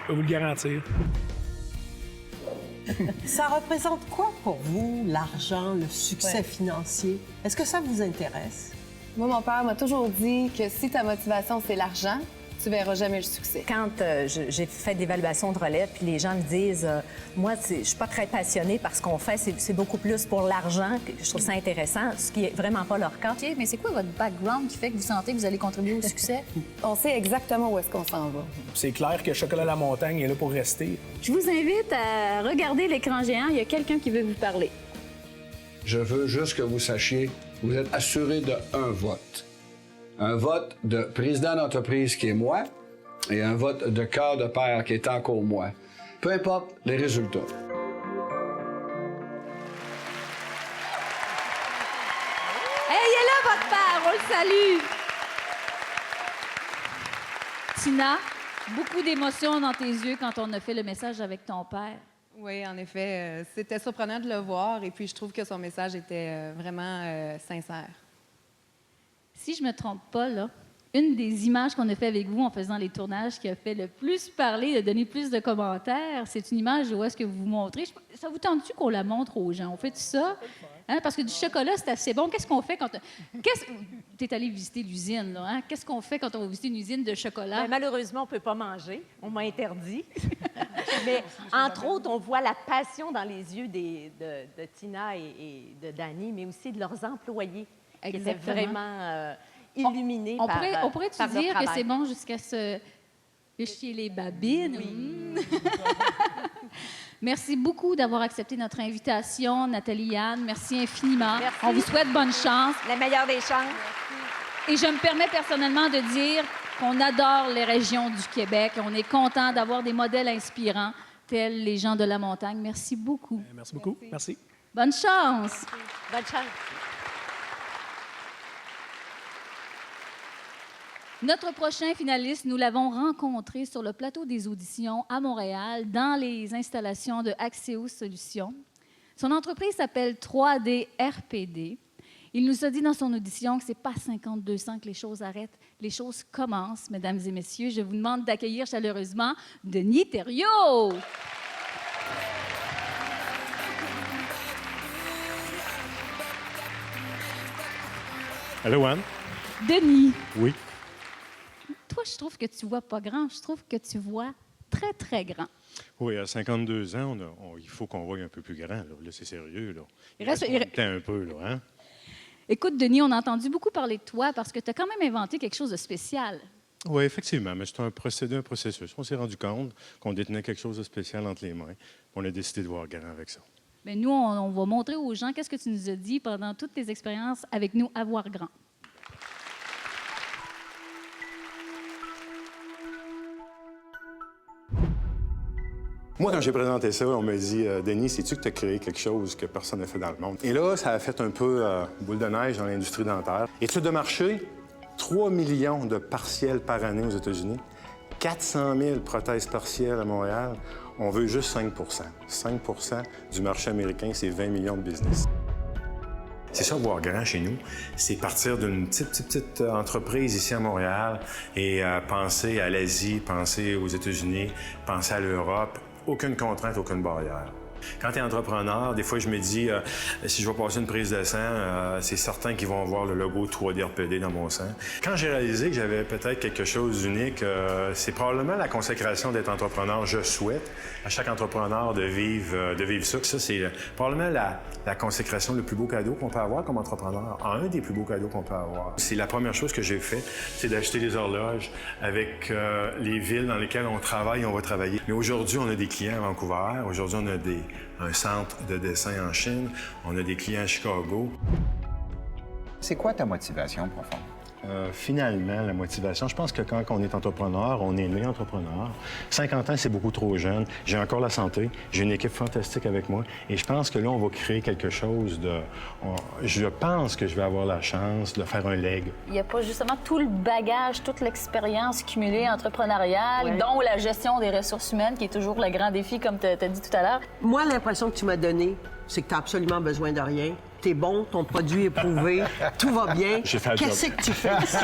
Speaker 8: peux vous le garantir.
Speaker 5: Ça représente quoi pour vous, l'argent, le succès
Speaker 9: Ouais.
Speaker 5: financier? Est-ce que ça vous intéresse?
Speaker 9: Moi, mon père m'a toujours dit que si ta motivation, c'est l'argent, tu verras jamais le succès.
Speaker 10: Quand j'ai fait d'évaluation de relève, puis les gens me disent moi, je suis pas très passionnée par ce qu'on fait, c'est beaucoup plus pour l'argent. Je trouve ça intéressant, ce qui est vraiment pas leur cas.
Speaker 17: OK, mais c'est quoi votre background qui fait que vous sentez que vous allez contribuer au succès?
Speaker 9: On sait exactement où est-ce qu'on s'en va.
Speaker 8: C'est clair que Chocolat à la montagne est là pour rester.
Speaker 3: Je vous invite à regarder l'écran géant. Il y a quelqu'un qui veut vous parler.
Speaker 24: Je veux juste que vous sachiez, vous êtes assuré de un vote. Un vote de président d'entreprise qui est moi et un vote de cœur de père qui est encore moi. Peu importe les résultats.
Speaker 3: Hey, il est là, votre père! On le salue! Tina, beaucoup d'émotions dans tes yeux quand on a fait le message avec ton père.
Speaker 9: Oui, en effet, c'était surprenant de le voir et puis je trouve que son message était vraiment sincère.
Speaker 3: Si je me trompe pas, là, une des images qu'on a fait avec vous en faisant les tournages qui a fait le plus parler, a donné plus de commentaires, c'est une image où est-ce que vous vous montrez. Ça vous tente-tu qu'on la montre aux gens? On fait ça? Hein? Parce que du chocolat, c'est assez bon. Qu'est-ce qu'on fait quand... Tu es allé visiter l'usine, là, hein? Qu'est-ce qu'on fait quand on va visiter une usine de chocolat?
Speaker 6: Bien, malheureusement, on ne peut pas manger. On m'a interdit. Mais, entre autres, on voit la passion dans les yeux de Tina et de Dany, mais aussi de leurs employés. Qui étaient vraiment illuminés
Speaker 3: on
Speaker 6: par
Speaker 3: pourrait-tu
Speaker 6: par leur
Speaker 3: dire que
Speaker 6: travail.
Speaker 3: c'est bon jusqu'à se chier les babines? Oui. Merci beaucoup d'avoir accepté notre invitation, Nathalie Anne. Merci infiniment.
Speaker 6: Merci.
Speaker 3: On vous souhaite bonne chance.
Speaker 6: La meilleure des chances.
Speaker 3: Et je me permets personnellement de dire qu'on adore les régions du Québec. On est content d'avoir des modèles inspirants tels les gens de la montagne. Merci beaucoup.
Speaker 8: Merci beaucoup. Merci.
Speaker 3: Bonne chance.
Speaker 6: Bonne chance.
Speaker 3: Notre prochain finaliste, nous l'avons rencontré sur le plateau des auditions à Montréal, dans les installations de Axéo Solutions. Son entreprise s'appelle 3D RPD. Il nous a dit dans son audition que ce n'est pas 5200 que les choses arrêtent, les choses commencent. Mesdames et messieurs, je vous demande d'accueillir chaleureusement Denis Thériault.
Speaker 25: Allô, Anne?
Speaker 3: Denis.
Speaker 25: Oui.
Speaker 3: Toi, je trouve que tu vois pas grand. Je trouve que tu vois très, très grand.
Speaker 25: Oui, à 52 ans, il faut qu'on voie un peu plus grand. Là, c'est sérieux. Là.
Speaker 3: Il reste
Speaker 25: un peu, là, hein?
Speaker 3: Écoute, Denis, on a entendu beaucoup parler de toi parce que tu as quand même inventé quelque chose de spécial.
Speaker 25: Oui, effectivement, mais c'est un processus. On s'est rendu compte qu'on détenait quelque chose de spécial entre les mains. On a décidé de voir grand avec ça.
Speaker 3: Bien, nous, on va montrer aux gens qu'est-ce que tu nous as dit pendant toutes tes expériences avec nous à Voir Grand.
Speaker 25: Moi, quand j'ai présenté ça, on m'a dit « Denis, sais-tu que tu as créé quelque chose que personne n'a fait dans le monde? » Et là, ça a fait un peu boule de neige dans l'industrie dentaire. Étude de marché, 3 millions de partiels par année aux États-Unis, 400 000 prothèses partielles à Montréal. On veut juste 5 5 du marché américain, c'est 20 millions de business. C'est ça, Voir grand chez nous, c'est partir d'une petite entreprise ici à Montréal et penser à l'Asie, penser aux États-Unis, penser à l'Europe. aucune contrainte, aucune barrière. Quand tu es entrepreneur, des fois, je me dis, si je vais passer une prise de sang, c'est certain qu'ils vont voir le logo 3D RPD dans mon sang. Quand j'ai réalisé que j'avais peut-être quelque chose d'unique, c'est probablement la consécration d'être entrepreneur. Je souhaite à chaque entrepreneur de vivre ça. Ça, c'est probablement la consécration, le plus beau cadeau qu'on peut avoir comme entrepreneur. Un des plus beaux cadeaux qu'on peut avoir. C'est la première chose que j'ai fait, c'est d'acheter des horloges avec les villes dans lesquelles on travaille et on va travailler. Mais aujourd'hui, on a des clients à Vancouver. Aujourd'hui, on a un centre de dessin en Chine. On a des clients à Chicago.
Speaker 11: C'est quoi ta motivation profonde?
Speaker 25: Finalement, la motivation, je pense que quand on est entrepreneur, on est né entrepreneur. 50 ans, c'est beaucoup trop jeune. J'ai encore la santé. J'ai une équipe fantastique avec moi. Et je pense que là, on va créer quelque chose de... Je pense que je vais avoir la chance de faire un leg.
Speaker 17: Il n'y a pas justement tout le bagage, toute l'expérience cumulée entrepreneuriale, dont la gestion des ressources humaines, qui est toujours le grand défi, comme tu as dit tout à l'heure.
Speaker 5: Moi, l'impression que tu m'as donnée, c'est que tu n'as absolument besoin de rien. T'es bon, ton produit est prouvé, tout va bien.
Speaker 25: J'ai fait le job.
Speaker 5: Qu'est-ce que tu fais ici?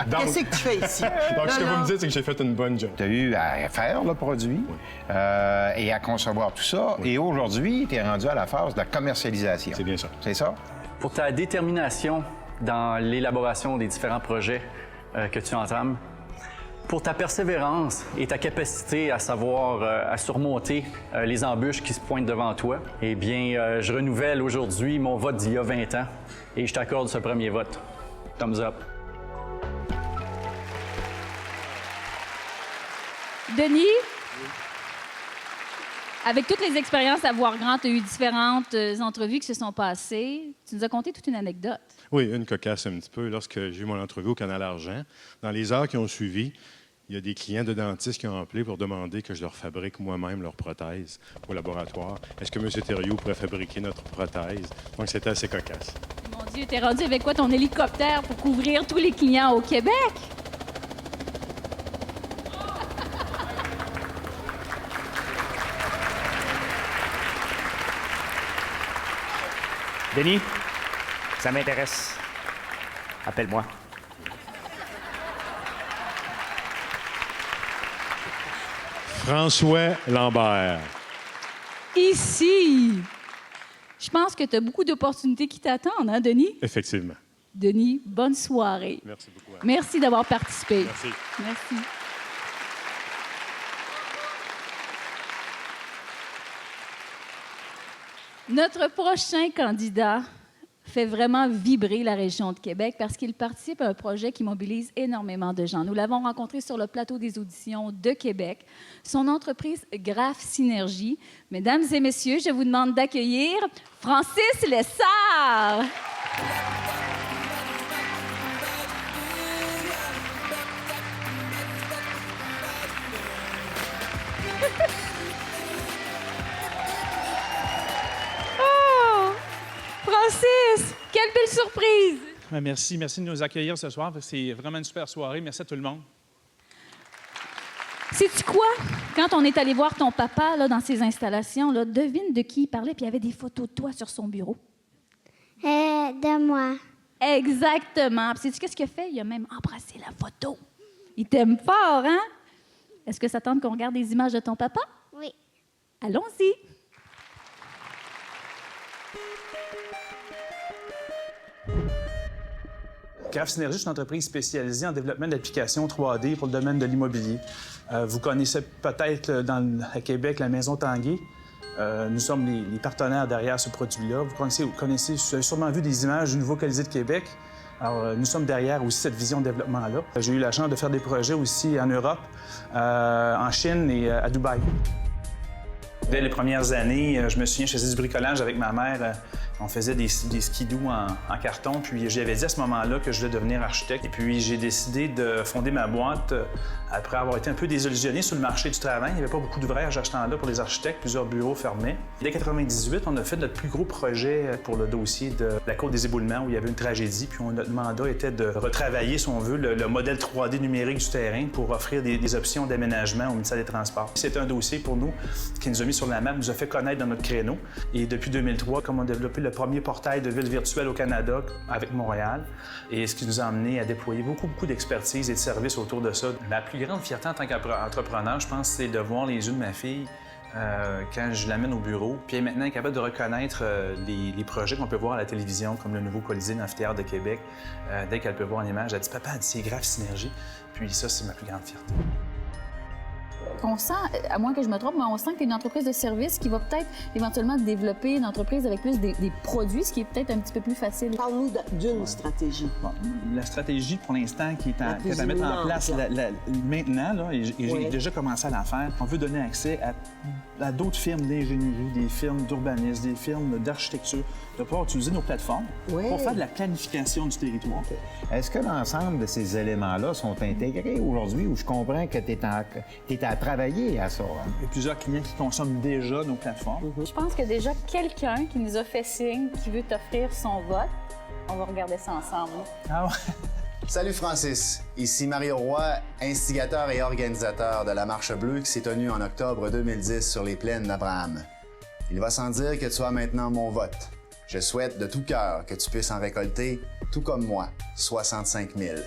Speaker 5: Qu'est-ce que tu fais ici?
Speaker 25: Donc, ce que vous me dites, c'est que j'ai fait une bonne job.
Speaker 11: Tu as eu à faire le produit et à concevoir tout ça. Et aujourd'hui, tu es rendu à la phase de la commercialisation.
Speaker 25: C'est bien ça.
Speaker 11: C'est ça?
Speaker 12: Pour ta détermination dans l'élaboration des différents projets que tu entames, pour ta persévérance et ta capacité à savoir à surmonter les embûches qui se pointent devant toi, eh bien, je renouvelle aujourd'hui mon vote d'il y a 20 ans et je t'accorde ce premier vote. Thumbs up.
Speaker 3: Denis, avec toutes les expériences à Voir Grand, tu as eu différentes entrevues qui se sont passées. Tu nous as conté toute une anecdote.
Speaker 25: Oui, une cocasse un petit peu. Lorsque j'ai eu mon entrevue au Canal Argent, dans les heures qui ont suivi, il y a des clients de dentistes qui ont appelé pour demander que je leur fabrique moi-même leur prothèse au laboratoire. Est-ce que M. Thériault pourrait fabriquer notre prothèse? Donc, c'était assez cocasse.
Speaker 3: Mon Dieu, t'es rendu avec quoi ton hélicoptère pour couvrir tous les clients au Québec?
Speaker 13: Denis, ça m'intéresse. Appelle-moi.
Speaker 25: François Lambert.
Speaker 3: Ici! Je pense que tu as beaucoup d'opportunités qui t'attendent, hein, Denis?
Speaker 25: Effectivement.
Speaker 3: Denis, bonne soirée.
Speaker 25: Merci beaucoup. Anne.
Speaker 3: Merci d'avoir participé.
Speaker 25: Merci.
Speaker 3: Merci. Notre prochain candidat fait vraiment vibrer la région de Québec parce qu'il participe à un projet qui mobilise énormément de gens. Nous l'avons rencontré sur le plateau des auditions de Québec. Son entreprise Graph Synergie. Mesdames et messieurs, je vous demande d'accueillir Francis Lessard. Francis, quelle belle surprise!
Speaker 14: Merci de nous accueillir ce soir. C'est vraiment une super soirée. Merci à tout le monde.
Speaker 3: Sais-tu quoi? Quand on est allé voir ton papa là, dans ses installations, là, devine de qui il parlait, puis il y avait des photos de toi sur son bureau.
Speaker 16: De moi.
Speaker 3: Exactement. Puis sais-tu qu'est-ce qu'il a fait? Il a même embrassé la photo. Il t'aime fort, hein? Est-ce que ça tente qu'on regarde des images de ton papa?
Speaker 16: Oui.
Speaker 3: Allons-y.
Speaker 14: Graph Synergie, c'est une entreprise spécialisée en développement d'applications 3D pour le domaine de l'immobilier. Vous connaissez peut-être à Québec la Maison Tanguay. Nous sommes les partenaires derrière ce produit-là. Vous avez sûrement vu des images du Nouveau Colisée de Québec. Alors, nous sommes derrière aussi cette vision de développement-là. J'ai eu la chance de faire des projets aussi en Europe, en Chine et à Dubaï. Dès les premières années, je me souviens, je faisais du bricolage avec ma mère. On faisait des skidoo en carton. Puis j'avais dit à ce moment-là que je voulais devenir architecte. Et puis j'ai décidé de fonder ma boîte après avoir été un peu désillusionné sur le marché du travail. Il n'y avait pas beaucoup d'ouvrages à ce temps-là pour les architectes. Plusieurs bureaux fermaient. Dès 1998, on a fait notre plus gros projet pour le dossier de la Côte des Éboulements où il y avait une tragédie. Puis notre mandat était de retravailler, si on veut, le modèle 3D numérique du terrain pour offrir des options d'aménagement au ministère des Transports. C'est un dossier pour nous qui nous a mis sur la map, nous a fait connaître dans notre créneau. Et depuis 2003, comme on a développé le premier portail de ville virtuelle au Canada avec Montréal, et ce qui nous a amené à déployer beaucoup d'expertise et de services autour de ça. Ma plus grande fierté en tant qu'entrepreneur, je pense, c'est de voir les yeux de ma fille quand je l'amène au bureau. Puis maintenant, elle est capable de reconnaître les projets qu'on peut voir à la télévision, comme le nouveau Colisée d'Amphithéâtre de Québec. Dès qu'elle peut voir en image, elle dit « Papa, c'est Graph Synergie ». Puis ça, c'est ma plus grande fierté.
Speaker 17: On sent, à moins que je me trompe, mais on sent que tu es une entreprise de service qui va peut-être éventuellement développer une entreprise avec plus des produits, ce qui est peut-être un petit peu plus facile.
Speaker 5: Parle-nous d'une stratégie.
Speaker 14: Bon, la stratégie, pour l'instant, qui est à mettre en place maintenant, là, et j'ai déjà commencé à la faire, on veut donner accès à d'autres firmes d'ingénierie, des firmes d'urbanisme, des firmes d'architecture, de pouvoir utiliser nos plateformes pour faire de la planification du territoire.
Speaker 11: Est-ce que l'ensemble de ces éléments-là sont intégrés aujourd'hui ou je comprends que tu es à travailler à ça? Hein?
Speaker 14: Il y a plusieurs clients qui consomment déjà nos plateformes.
Speaker 17: Je pense que déjà quelqu'un qui nous a fait signe qui veut t'offrir son vote. On va regarder ça ensemble.
Speaker 14: Ah ouais?
Speaker 1: Salut Francis, ici Mario Roy, instigateur et organisateur de la Marche bleue qui s'est tenue en octobre 2010 sur les plaines d'Abraham. Il va sans dire que tu as maintenant mon vote. Je souhaite de tout cœur que tu puisses en récolter, tout comme moi, 65 000.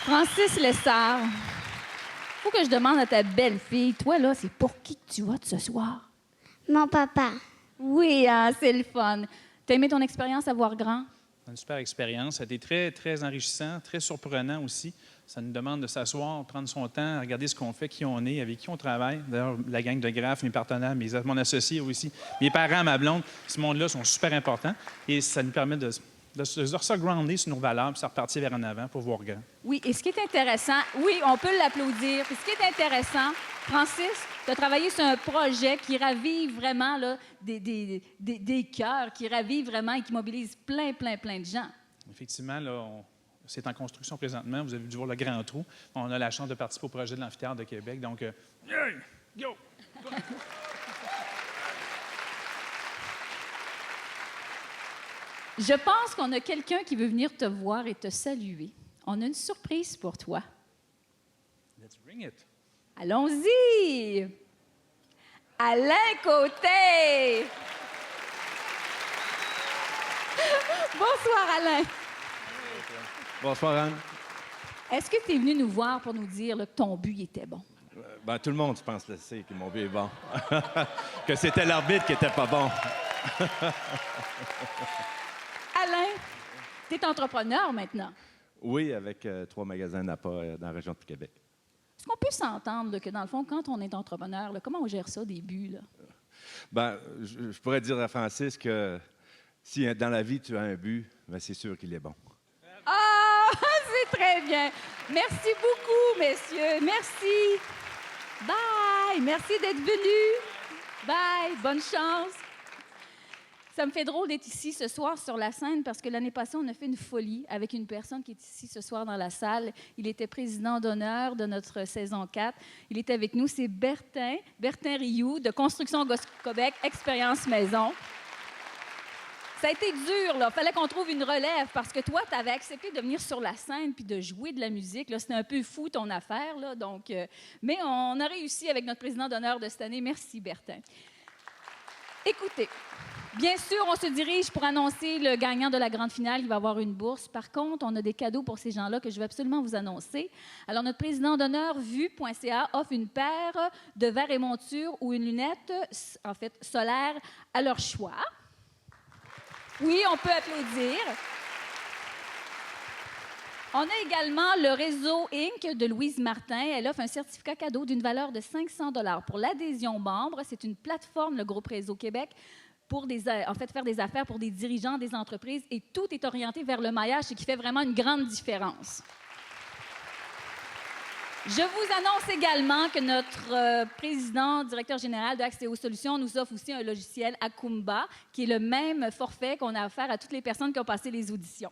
Speaker 3: Francis Lessard, faut que je demande à ta belle-fille, toi, là, c'est pour qui que tu votes ce soir?
Speaker 16: Mon papa.
Speaker 3: Oui, hein, c'est le fun. T'as aimé ton expérience à voir grand?
Speaker 14: Une super expérience. Ça a été très, très enrichissant, très surprenant aussi. Ça nous demande de s'asseoir, prendre son temps, regarder ce qu'on fait, qui on est, avec qui on travaille. D'ailleurs, la gang de Graph, mes partenaires, mon associé aussi, mes parents, ma blonde, ce monde-là sont super importants. Et ça nous permet de se grounder sur nos valeurs puis de repartir vers en avant pour voir grand.
Speaker 3: Oui, et ce qui est intéressant, oui, on peut l'applaudir. Puis ce qui est intéressant, Francis, tu as travaillé sur un projet qui ravive vraiment là, des cœurs, qui ravive vraiment et qui mobilise plein de gens.
Speaker 14: Effectivement, là, c'est en construction présentement. Vous avez dû voir le grand trou. On a la chance de participer au projet de l'Amphithéâtre de Québec. Donc, go!
Speaker 3: Je pense qu'on a quelqu'un qui veut venir te voir et te saluer. On a une surprise pour toi.
Speaker 14: Let's bring it.
Speaker 3: Allons-y! Alain Côté! Bonsoir, Alain.
Speaker 18: Bonsoir, Anne.
Speaker 3: Est-ce que tu es venu nous voir pour nous dire là, que ton but était bon?
Speaker 18: Tout le monde, je pense, le sait que mon but est bon. Que c'était l'arbitre qui était pas bon.
Speaker 3: Alain, tu es entrepreneur maintenant.
Speaker 18: Oui, avec 3 magasins Napa dans la région de Québec.
Speaker 3: Est-ce qu'on peut s'entendre là, que, dans le fond, quand on est entrepreneur, là, comment on gère ça, des buts? Là?
Speaker 18: Je pourrais dire à Francis que si dans la vie, tu as un but, c'est sûr qu'il est bon.
Speaker 3: Ah, c'est très bien. Merci beaucoup, messieurs. Merci. Bye. Merci d'être venus. Bye. Bonne chance. Ça me fait drôle d'être ici ce soir sur la scène parce que l'année passée, on a fait une folie avec une personne qui est ici ce soir dans la salle. Il était président d'honneur de notre saison 4. Il était avec nous. C'est Bertin Rioux de Construction Québec, Expérience Maison. Ça a été dur, là. Fallait qu'on trouve une relève parce que toi, tu avais accepté de venir sur la scène puis de jouer de la musique. Là, c'était un peu fou, ton affaire, là. Donc, mais on a réussi avec notre président d'honneur de cette année. Merci, Bertin. Écoutez, bien sûr, on se dirige pour annoncer le gagnant de la grande finale. Il va avoir une bourse. Par contre, on a des cadeaux pour ces gens-là que je vais absolument vous annoncer. Alors, notre président d'honneur, Vue.ca, offre une paire de verres et montures ou une lunette, en fait, solaire, à leur choix. Oui, on peut applaudir. On a également le réseau Inc. de Louise Martin. Elle offre un certificat cadeau d'une valeur de 500 $ pour l'adhésion membre. C'est une plateforme, le groupe Réseau Québec, pour faire des affaires pour des dirigeants des entreprises. Et tout est orienté vers le maillage, ce qui fait vraiment une grande différence. Je vous annonce également que notre président, directeur général de Axéo Solutions nous offre aussi un logiciel Akumba, qui est le même forfait qu'on a offert à toutes les personnes qui ont passé les auditions.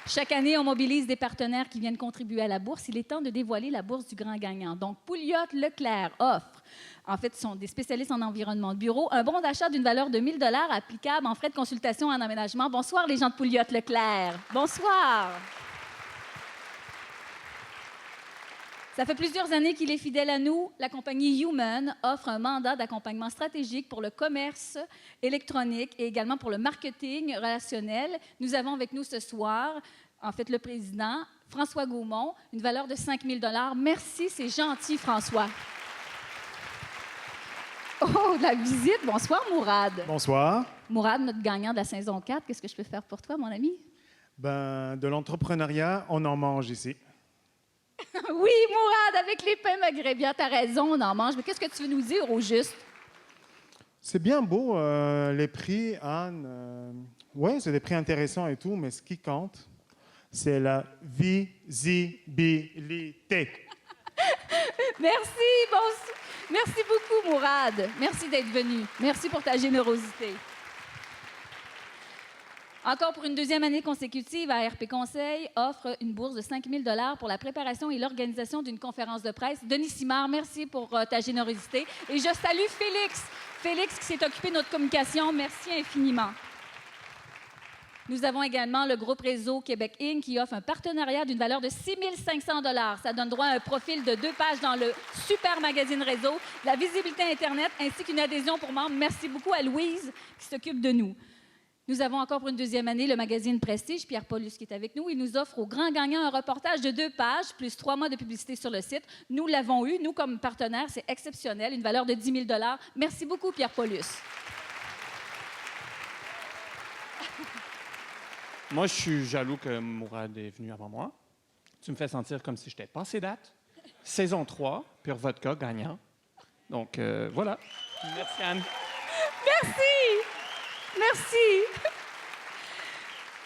Speaker 3: Chaque année, on mobilise des partenaires qui viennent contribuer à la bourse. Il est temps de dévoiler la bourse du grand gagnant. Donc, Pouliot Leclerc offre, en fait, ce sont des spécialistes en environnement de bureau, un bon d'achat d'une valeur de 1 000 $ applicable en frais de consultation en aménagement. Bonsoir, les gens de Pouliot Leclerc. Bonsoir. Ça fait plusieurs années qu'il est fidèle à nous. La compagnie Human offre un mandat d'accompagnement stratégique pour le commerce électronique et également pour le marketing relationnel. Nous avons avec nous ce soir, en fait, le président, François Gaumont, une valeur de 5 000 $. Merci, c'est gentil, François. Oh, la visite. Bonsoir, Mourad.
Speaker 4: Bonsoir.
Speaker 3: Mourad, notre gagnant de la saison 4, qu'est-ce que je peux faire pour toi, mon ami?
Speaker 4: Ben, de l'entrepreneuriat, on en mange ici.
Speaker 3: Oui, Mourad, avec les pains maghrébins, t'as raison, on en mange. Mais qu'est-ce que tu veux nous dire au juste?
Speaker 4: C'est bien beau, les prix, Anne. Oui, c'est des prix intéressants et tout, mais ce qui compte, c'est la visibilité.
Speaker 3: Merci, merci beaucoup, Mourad. Merci d'être venu. Merci pour ta générosité. Encore pour une deuxième année consécutive, ARP Conseil offre une bourse de 5 000 $ pour la préparation et l'organisation d'une conférence de presse. Denis Simard, merci pour ta générosité. Et je salue Félix. Félix qui s'est occupé de notre communication. Merci infiniment. Nous avons également le groupe Réseau Québec Inc. qui offre un partenariat d'une valeur de 6 500 $. Ça donne droit à un profil de 2 pages dans le super magazine Réseau, la visibilité Internet ainsi qu'une adhésion pour membres. Merci beaucoup à Louise qui s'occupe de nous. Nous avons encore pour une deuxième année le magazine Prestige, Pierre Paulus qui est avec nous. Il nous offre au grand gagnant un reportage de 2 pages, plus 3 mois de publicité sur le site. Nous l'avons eu, nous comme partenaires, c'est exceptionnel, une valeur de 10 000 $. Merci beaucoup, Pierre Paulus.
Speaker 19: Moi, je suis jaloux que Mourad est venu avant moi. Tu me fais sentir comme si j'étais passé date. Saison 3, Pure Vodka gagnant. Donc, voilà. Merci, Anne.
Speaker 3: Merci! Merci!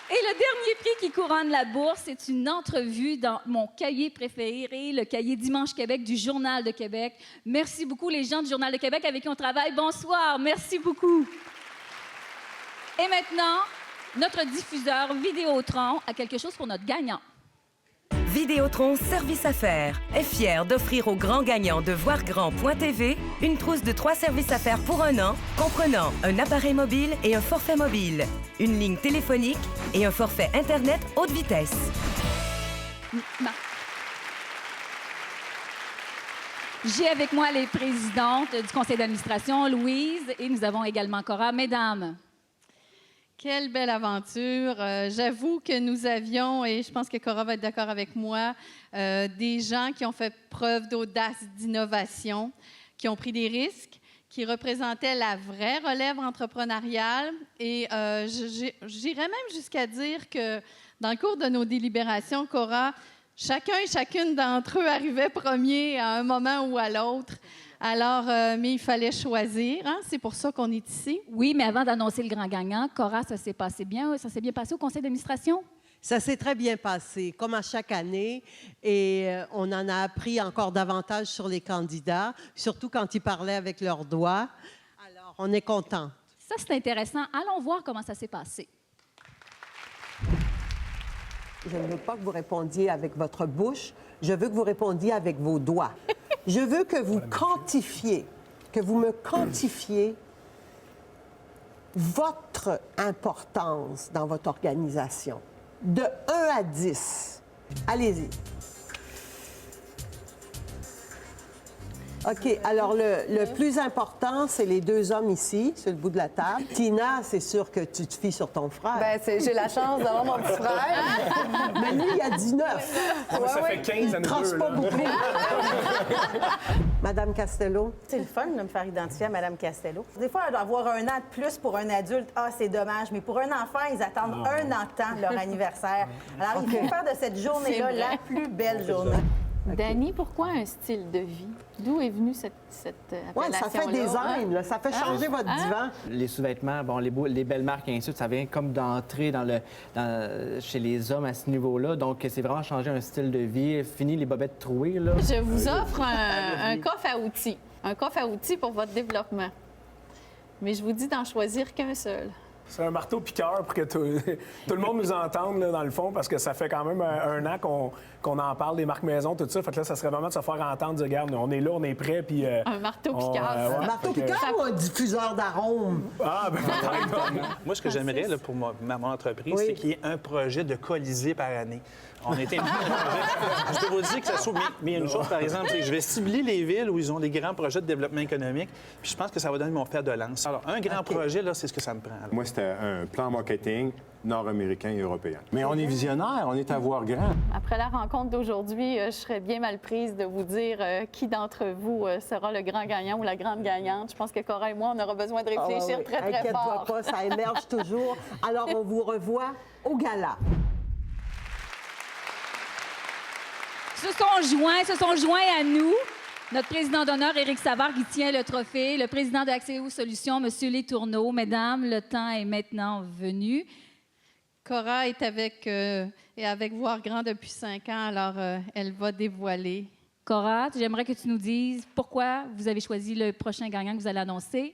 Speaker 3: Et le dernier prix qui couronne la bourse, c'est une entrevue dans mon cahier préféré, le cahier Dimanche Québec du Journal de Québec. Merci beaucoup, les gens du Journal de Québec avec qui on travaille. Bonsoir, merci beaucoup. Et maintenant, notre diffuseur Vidéotron a quelque chose pour notre gagnant.
Speaker 20: Vidéotron Service Affaires est fier d'offrir aux grands gagnants de voirgrand.tv une trousse de 3 services affaires pour 1 an, comprenant un appareil mobile et un forfait mobile, une ligne téléphonique et un forfait Internet haute vitesse.
Speaker 3: J'ai avec moi les présidentes du conseil d'administration, Louise, et nous avons également Cora. Mesdames.
Speaker 7: Quelle belle aventure. J'avoue que nous avions, et je pense que Cora va être d'accord avec moi, des gens qui ont fait preuve d'audace, d'innovation, qui ont pris des risques, qui représentaient la vraie relève entrepreneuriale. Et j'irais même jusqu'à dire que dans le cours de nos délibérations, Cora, chacun et chacune d'entre eux arrivait premier à un moment ou à l'autre. Alors, mais il fallait choisir, hein? C'est pour ça qu'on est ici.
Speaker 3: Oui, mais avant d'annoncer le grand gagnant, Cora, ça s'est passé bien? Ça s'est bien passé au conseil d'administration?
Speaker 5: Ça s'est très bien passé, comme à chaque année, et on en a appris encore davantage sur les candidats, surtout quand ils parlaient avec leurs doigts. Alors, on est content.
Speaker 3: Ça, c'est intéressant. Allons voir comment ça s'est passé.
Speaker 5: Je ne veux pas que vous répondiez avec votre bouche, je veux que vous répondiez avec vos doigts. Je veux que vous quantifiez, que vous me quantifiez votre importance dans votre organisation. De 1 à 10. Allez-y. OK. Alors, le plus important, c'est les 2 hommes ici, sur le bout de la table. Tina, c'est sûr que tu te fies sur ton frère.
Speaker 10: Bien, j'ai la chance d'avoir mon petit frère.
Speaker 5: Mais lui, il a 19.
Speaker 8: Ouais, ça fait 15 à nous
Speaker 5: tranche
Speaker 8: deux,
Speaker 5: pas
Speaker 8: là.
Speaker 5: beaucoup. Madame Castello.
Speaker 21: C'est le fun de me faire identifier à Madame Castello. Des fois, avoir 1 an de plus pour un adulte, c'est dommage. Mais pour un enfant, ils attendent 1 an de temps leur anniversaire. Alors, il faut faire de cette journée-là la plus belle journée.
Speaker 17: Dani, pourquoi un style de vie? D'où est venue cette appellation-là?
Speaker 5: Oui, ça fait design, là. Ça fait changer votre divan.
Speaker 22: Les sous-vêtements, bon, les belles marques et ainsi de suite, ça vient comme d'entrer chez les hommes à ce niveau-là. Donc, c'est vraiment changer un style de vie. Fini les bobettes trouées, là.
Speaker 17: Je vous offre un coffre à outils. Un coffre à outils pour votre développement. Mais je vous dis d'en choisir qu'un seul.
Speaker 8: C'est un marteau-piqueur pour que tout le monde nous entende, là, dans le fond, parce que ça fait quand même 1 an qu'on en parle des marques maison, tout ça. Fait que là, ça serait vraiment de se faire entendre, dire, regarde, on est là, on est prêt, puis...
Speaker 17: un marteau-piqueur.
Speaker 5: Un marteau-piqueur ou un diffuseur d'arômes?
Speaker 8: Ah, ben
Speaker 14: Moi, ce que j'aimerais là, pour mon entreprise, c'est qu'il y ait un projet de Colisée par année. On était je peux vous dire que ça sauve. Mais il y a une chose, par exemple, c'est que je vais cibler les villes où ils ont des grands projets de développement économique, puis je pense que ça va donner mon fer de lance. Alors, un grand projet, là, c'est ce que ça me prend.
Speaker 25: Moi, c'était un plan marketing nord-américain et européen. Mais on est visionnaire, on est à voir grand.
Speaker 17: Après la rencontre d'aujourd'hui, je serais bien mal prise de vous dire qui d'entre vous sera le grand gagnant ou la grande gagnante. Je pense que Cora et moi, on aura besoin de réfléchir très, très fort.
Speaker 5: Inquiète-toi pas, ça émerge toujours. Alors, on vous revoit au gala.
Speaker 3: Se sont joints à nous, notre président d'honneur, Éric Savard, qui tient le trophée, le président d'Axéo Solutions, M. Letourneau. Mesdames, le temps est maintenant venu.
Speaker 7: Cora est avec Voir Grand depuis 5 ans, alors elle va dévoiler.
Speaker 3: Cora, j'aimerais que tu nous dises pourquoi vous avez choisi le prochain gagnant que vous allez annoncer.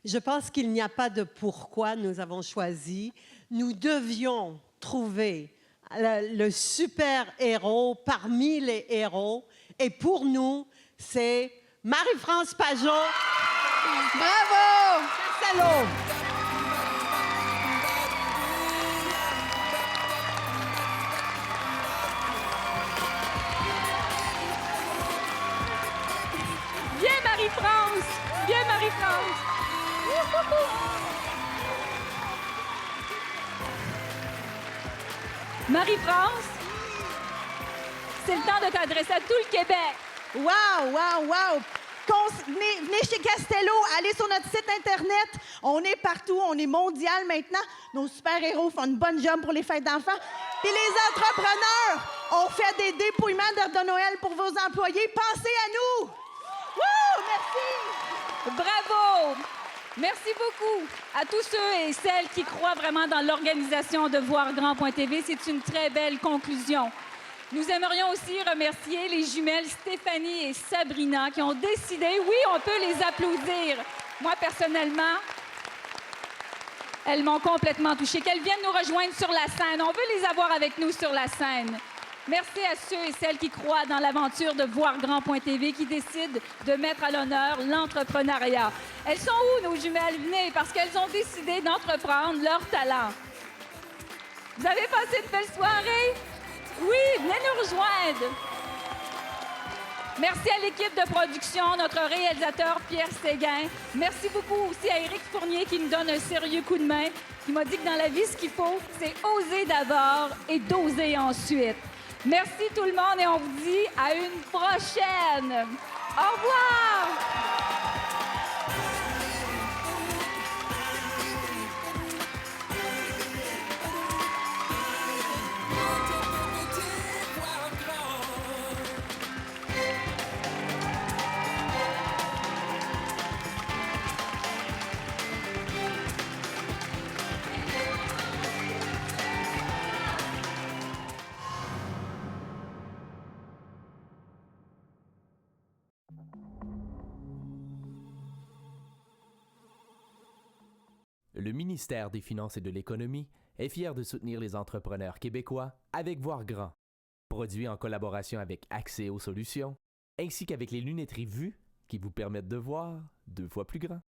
Speaker 5: Je pense qu'il n'y a pas de pourquoi nous avons choisi. Nous devions trouver le super-héros parmi les héros. Et pour nous, c'est Marie-France Pajot.
Speaker 7: Bravo!
Speaker 5: Marcelo.
Speaker 3: Viens, Marie-France! Viens, Marie-France! Marie-France, c'est le temps de t'adresser à tout le Québec.
Speaker 2: Wow, wow, wow! Venez chez Castello, allez sur notre site Internet. On est partout, on est mondial maintenant. Nos super-héros font une bonne job pour les fêtes d'enfants. Puis les entrepreneurs, on fait des dépouillements de Noël pour vos employés. Pensez à nous! Wouh! Merci!
Speaker 3: Bravo! Merci beaucoup à tous ceux et celles qui croient vraiment dans l'organisation de Voir Grand.tv. C'est une très belle conclusion. Nous aimerions aussi remercier les jumelles Stéphanie et Sabrina qui ont décidé, oui, on peut les applaudir. Moi, personnellement, elles m'ont complètement touchée. Qu'elles viennent nous rejoindre sur la scène. On veut les avoir avec nous sur la scène. Merci à ceux et celles qui croient dans l'aventure de Voir Grand.tv, qui décident de mettre à l'honneur l'entrepreneuriat. Elles sont où, nos jumelles? Venez, parce qu'elles ont décidé d'entreprendre leur talent. Vous avez passé de belles soirées? Oui, venez nous rejoindre. Merci à l'équipe de production, notre réalisateur Pierre Séguin. Merci beaucoup aussi à Éric Fournier qui nous donne un sérieux coup de main. Il m'a dit que dans la vie, ce qu'il faut, c'est oser d'abord et doser ensuite. Merci tout le monde et on vous dit à une prochaine. Au revoir!
Speaker 9: Le ministère des Finances et de l'Économie est fier de soutenir les entrepreneurs québécois avec Voir Grand, produit en collaboration avec Axieo Solutions, ainsi qu'avec les lunetteries Vue qui vous permettent de voir 2 fois plus grand.